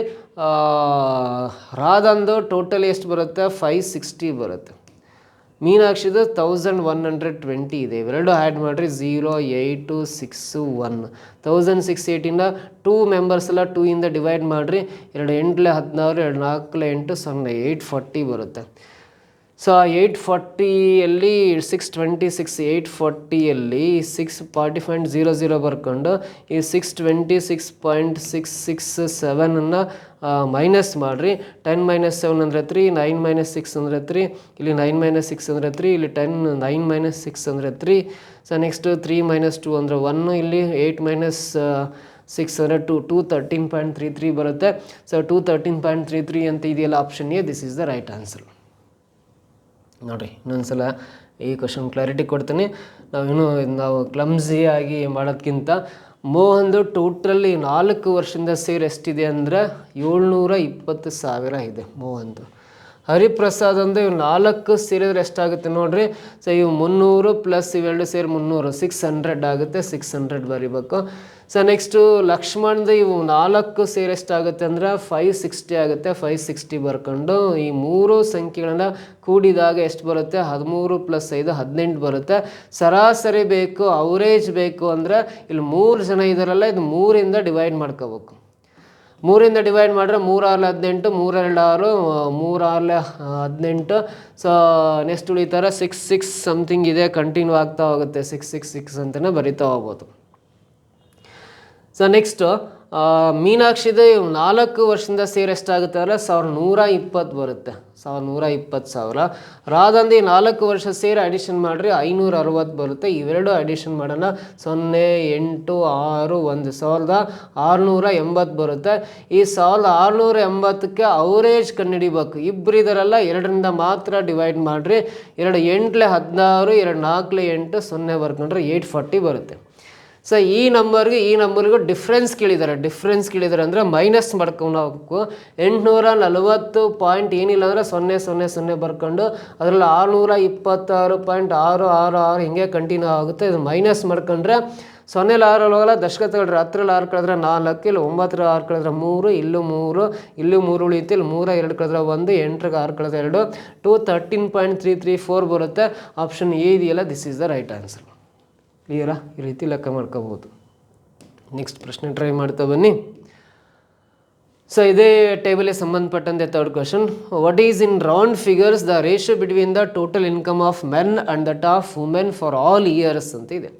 ರಾಧಂದು ಟೋಟಲ್ ಎಷ್ಟು ಬರುತ್ತೆ? 560 ಬರುತ್ತೆ. ಮೀನಾಕ್ಷಿದು 1,120 ಇದೆ. ಇವೆರಡು ಆ್ಯಡ್ ಮಾಡಿರಿ. 0 8 6 1, 1,680ನ 2 ಮೆಂಬರ್ಸ್ ಎಲ್ಲ 2ಇಂದ ಡಿವೈಡ್ ಮಾಡಿರಿ. 2 8 16, 2 4 8, 0 840 ಬರುತ್ತೆ. ಸೊ 840ಯಲ್ಲಿ 626, 840ಯಲ್ಲಿ 640.00 ಬರ್ಕೊಂಡು ಈ 626.667ಅನ್ನು ಮೈನಸ್ ಮಾಡಿರಿ. 10 - 7 ಅಂದರೆ 3, 9 - 6 ಅಂದರೆ 3, ಇಲ್ಲಿ 9 - 6 ಅಂದರೆ 3, ಇಲ್ಲಿ 10 9 - 6 ಅಂದರೆ 3. ಸೊ ನೆಕ್ಸ್ಟ್ 3 - 2 ಅಂದರೆ 1, ಇಲ್ಲಿ 8 - 6 ಅಂದರೆ 2, 213.33 ಬರುತ್ತೆ. ಸೊ 213.33 ಅಂತ ಇದೆಯಲ್ಲ option A, this is the right answer. ನೋಡಿರಿ, ಇನ್ನೊಂದ್ಸಲ ಈ ಕ್ವಶನ್ ಕ್ಲಾರಿಟಿ ಕೊಡ್ತೀನಿ. ನಾವು ಕ್ಲಮ್ಸಿಯಾಗಿ ಮಾಡೋದಕ್ಕಿಂತ ಮೋಹನ್ದು ಟೋಟಲಿ 4 ವರ್ಷದಿಂದ ಸೇರಿ ಎಷ್ಟಿದೆ ಅಂದರೆ 720,000 ಇದೆ ಮೋಹನ್ದು. ಹರಿಪ್ರಸಾದ್ ಅಂದರೆ ಇವು 4 ಸೇರಿದ್ರೆ ಎಷ್ಟಾಗುತ್ತೆ ನೋಡಿರಿ. ಸೊ ಇವು 300 + ಇವೆರಡು ಸೇರಿ 300, 600 ಆಗುತ್ತೆ. 600 ಬರೀಬೇಕು. ಸೊ ನೆಕ್ಸ್ಟು ಲಕ್ಷ್ಮಣ್ದು ಇವು 4 ಸೇರಿ ಎಷ್ಟಾಗುತ್ತೆ ಅಂದರೆ 560 ಆಗುತ್ತೆ. 560 ಬರ್ಕೊಂಡು ಈ 3 ಸಂಖ್ಯೆಗಳನ್ನು ಕೂಡಿದಾಗ ಎಷ್ಟು ಬರುತ್ತೆ? 13 + 5 18 ಬರುತ್ತೆ. ಸರಾಸರಿ ಬೇಕು, ಅವರೇಜ್ ಬೇಕು ಅಂದರೆ ಇಲ್ಲಿ 3 ಜನ ಇದ್ದಾರಲ್ಲ, ಇದು 3ಇಂದ ಡಿವೈಡ್ ಮಾಡ್ಕೋಬೇಕು. 3ಇಂದ ಡಿವೈಡ್ ಮಾಡಿದ್ರೆ 3 6 18, 3 2 6, 3 6 18. ಸೊ ನೆಕ್ಸ್ಟ್ ಉಳಿತಾರೆ 6 ಸಮಥಿಂಗ್ ಇದೆ, ಕಂಟಿನ್ಯೂ ಆಗ್ತಾ ಹೋಗುತ್ತೆ. 6 ಅಂತಲೇ ಬರಿತಾ ಹೋಗ್ಬೋದು. ಸೊ ನೆಕ್ಸ್ಟು ಮೀನಾಕ್ಷಿದು 4 ವರ್ಷದಿಂದ ಸೇರಿ ಎಷ್ಟಾಗುತ್ತೆ ಅಂದರೆ 1,120 ಬರುತ್ತೆ. 1,120,000. ರಾಧಂದು 4 ವರ್ಷ ಸೇರಿ ಅಡಿಷನ್ ಮಾಡಿರಿ, 560 ಬರುತ್ತೆ. ಇವೆರಡು ಅಡಿಷನ್ ಮಾಡೋಣ. 0 8 6 1,680 ಬರುತ್ತೆ. ಈ 1,680ಕ್ಕೆ ಅವರೇಜ್ ಕಂಡುಹಿಡಿಬೇಕು. ಇಬ್ಬರು ಇದರಲ್ಲ, 2ರಿಂದ ಮಾತ್ರ ಡಿವೈಡ್ ಮಾಡಿರಿ. 2 8 16, 2 4 8, 0 ಬರ್ಕೊಂಡ್ರೆ 840 ಬರುತ್ತೆ. ಸೊ ಈ ನಂಬರ್ಗೂ ಡಿಫ್ರೆನ್ಸ್ ಕೇಳಿದ್ದಾರೆ ಅಂದರೆ ಮೈನಸ್ ಮಾಡ್ಕೊಂಡು ಹೋಗ್ಬೇಕು. 840 ಪಾಯಿಂಟ್ ಏನಿಲ್ಲ ಅಂದರೆ 000 ಬರ್ಕೊಂಡು ಅದರಲ್ಲಿ 626.666 ಹಿಂಗೆ ಕಂಟಿನ್ಯೂ ಆಗುತ್ತೆ. ಇದು ಮೈನಸ್ ಮಾಡ್ಕೊಂಡ್ರೆ 0 6 ಹೋಗಲ್ಲ, ದಶಕ ತಗೊಳ್ರಿ. 10 6 ಕಳೆದ್ರೆ 4, ಇಲ್ಲಿ 9 6 ಕಳೆದ್ರೆ 3, ಇಲ್ಲೂ 3 ಉಳಿಯುತ್ತೆ. ಇಲ್ಲಿ 3 2 ಕಳೆದ್ರೆ 1, 8 6 ಕಳೆದ್ರೆ 2, 213.334 ಬರುತ್ತೆ. ಆಪ್ಷನ್ ಎ ಇದೆಯಲ್ಲ, this is the right answer. ಕ್ಲಿಯರಾ? ಈ ರೀತಿ ಲೆಕ್ಕ ಮಾಡ್ಕೋಬೋದು. ನೆಕ್ಸ್ಟ್ ಪ್ರಶ್ನೆ ಟ್ರೈ ಮಾಡ್ತಾ ಬನ್ನಿ. ಸೊ ಇದೇ ಟೇಬಲ್ಗೆ ಸಂಬಂಧಪಟ್ಟಂತೆ third question. What is in round figures the ratio between the total income of men and that of women for all years ಅಂತ ಇದೆ.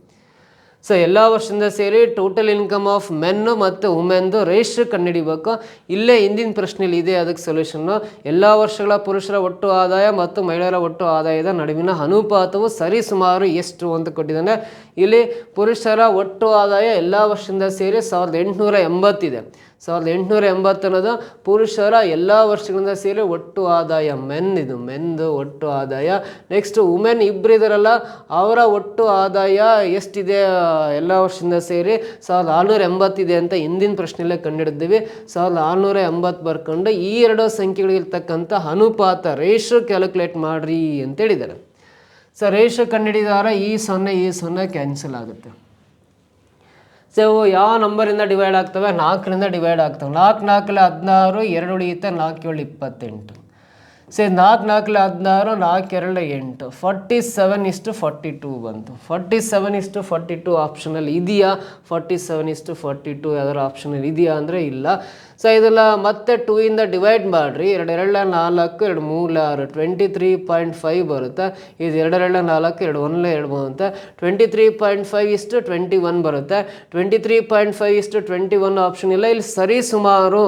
ಸೊ ಎಲ್ಲ ವರ್ಷದಿಂದ ಸೇರಿ ಟೋಟಲ್ ಇನ್ಕಮ್ ಆಫ್ ಮೆನ್ನು ಮತ್ತು ವುಮೆನ್ದು ರೇಷಿಯೋ ಕಂಡುಹಿಡಿಬೇಕು. ಇಲ್ಲೇ ಹಿಂದಿನ ಪ್ರಶ್ನೆಯಲ್ಲಿ ಇದೆ ಅದಕ್ಕೆ ಸೊಲ್ಯೂಷನ್ನು. ಎಲ್ಲ ವರ್ಷಗಳ ಪುರುಷರ ಒಟ್ಟು ಆದಾಯ ಮತ್ತು ಮಹಿಳೆಯರ ಒಟ್ಟು ಆದಾಯದ ನಡುವಿನ ಅನುಪಾತವು ಸರಿಸುಮಾರು ಎಷ್ಟು ಅಂತ ಕೊಟ್ಟಿದ್ದಾನೆ. ಇಲ್ಲಿ ಪುರುಷರ ಒಟ್ಟು ಆದಾಯ ಎಲ್ಲ ವರ್ಷದಿಂದ ಸೇರಿ 1880 ಇದೆ. 1880 ಅನ್ನೋದು ಪುರುಷರ ಎಲ್ಲ ವರ್ಷಗಳಿಂದ ಸೇರಿ ಒಟ್ಟು ಆದಾಯ, ಮೆನ್ದು ಒಟ್ಟು ಆದಾಯ. ನೆಕ್ಸ್ಟ್ ವುಮೆನ್ ಇಬ್ಬರು ಇದ್ದಾರಲ್ಲ, ಅವರ ಒಟ್ಟು ಆದಾಯ ಎಷ್ಟಿದೆ ಎಲ್ಲ ವರ್ಷದಿಂದ ಸೇರಿ 1480 ಇದೆ ಅಂತ ಹಿಂದಿನ ಪ್ರಶ್ನೆಯಲ್ಲೇ ಕಂಡುಹಿಡಿದ್ದೀವಿ. 1480 ಬರ್ಕೊಂಡು ಈ ಎರಡು ಸಂಖ್ಯೆಗಳಿರ್ತಕ್ಕಂಥ ಅನುಪಾತ ರೇಷಿಯೋ ಕ್ಯಾಲ್ಕುಲೇಟ್ ಮಾಡ್ರಿ ಅಂತೇಳಿದ್ದಾರೆ. ಸೊ ರೇಷಿಯೋ ಕಂಡುಹಿಡಿದಾರ ಈ 0 ಕ್ಯಾನ್ಸಲ್ ಆಗುತ್ತೆ. ಸೊ ಯಾವ ನಂಬರಿಂದ ಡಿವೈಡ್ ಆಗ್ತವೆ? 4ರಿಂದ ಡಿವೈಡ್ ಆಗ್ತವೆ. 4 4 16, 2 ಉಳಿಯುತ್ತೆ, 4 7 28. ಸೊ 4 4 16, 4 2 8, 47:42 ಬಂತು. 47:42 ಆಪ್ಷನಲ್ಲಿ ಇದೆಯಾ? 47:42 ಯಾವ್ದಾದ್ರು ಆಪ್ಷನಲ್ಲಿ ಇದೆಯಾ ಅಂದರೆ ಇಲ್ಲ. ಸೊ ಇದೆಲ್ಲ ಮತ್ತೆ 2 ಇಂದ ಡಿವೈಡ್ ಮಾಡಿರಿ. 2 2 4, 2 3 6, 23.5 ಬರುತ್ತೆ. ಇದು 2 2 4, 2 1 2 ಬರುತ್ತೆ. 23.5:21 ಬರುತ್ತೆ. 23.5:21 ಆಪ್ಷನ್ ಇಲ್ಲ. ಇಲ್ಲಿ ಸರಿ ಸುಮಾರು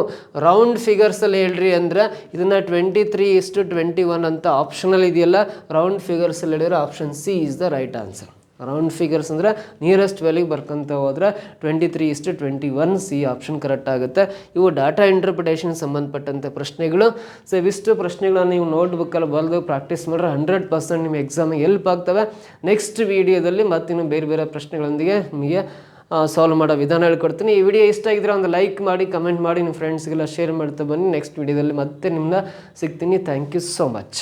ರೌಂಡ್ ಫಿಗರ್ಸಲ್ಲಿ ಹೇಳ್ರಿ ಅಂದರೆ ಇದನ್ನು 23:21 ಅಂತ ಆಪ್ಷನಲ್ಲಿ ಇದೆಯಲ್ಲ, ರೌಂಡ್ ಫಿಗರ್ಸಲ್ಲಿ ಹೇಳಿದ್ರೆ option C is the right answer. Round figures ಅಂದರೆ ನಿಯರೆಸ್ಟ್ ವ್ಯಾಲ್ಯೂಗೆ ಬರ್ಕೊಂತ ಹೋದರೆ 23:21 ಸಿ ಆಪ್ಷನ್ ಕರೆಕ್ಟ್ ಆಗುತ್ತೆ. ಇವು ಡಾಟಾ ಇಂಟರ್ಪ್ರಿಟೇಷನ್ ಸಂಬಂಧಪಟ್ಟಂತೆ ಪ್ರಶ್ನೆಗಳು. ಸೊ ಇವಿಷ್ಟು ಪ್ರಶ್ನೆಗಳನ್ನ ನೀವು ನೋಟ್ಬುಕ್ಕಲ್ಲಿ ಬರೆದು ಪ್ರಾಕ್ಟೀಸ್ ಮಾಡಿದ್ರೆ 100% ನಿಮ್ಮ ಎಕ್ಸಾಮಿಗೆ ಹೆಲ್ಪ್ ಆಗ್ತವೆ. ನೆಕ್ಸ್ಟ್ ವೀಡಿಯೋದಲ್ಲಿ ಮತ್ತಿನ್ನು ಬೇರೆ ಬೇರೆ ಪ್ರಶ್ನೆಗಳೊಂದಿಗೆ ನಿಮಗೆ ಸಾಲ್ವ್ ಮಾಡೋ ವಿಧಾನ ಹೇಳ್ಕೊಡ್ತೀನಿ. ಈ ವಿಡಿಯೋ ಇಷ್ಟ ಆಗಿದ್ರೆ ಒಂದು ಲೈಕ್ ಮಾಡಿ, ಕಮೆಂಟ್ ಮಾಡಿ, ನಿಮ್ಮ ಫ್ರೆಂಡ್ಸ್ಗೆಲ್ಲ ಶೇರ್ ಮಾಡ್ತಾ ಬನ್ನಿ. ನೆಕ್ಸ್ಟ್ ವೀಡಿಯೋದಲ್ಲಿ ಮತ್ತೆ ನಿಮ್ಮನ್ನ ಸಿಗ್ತೀನಿ. Thank you so much.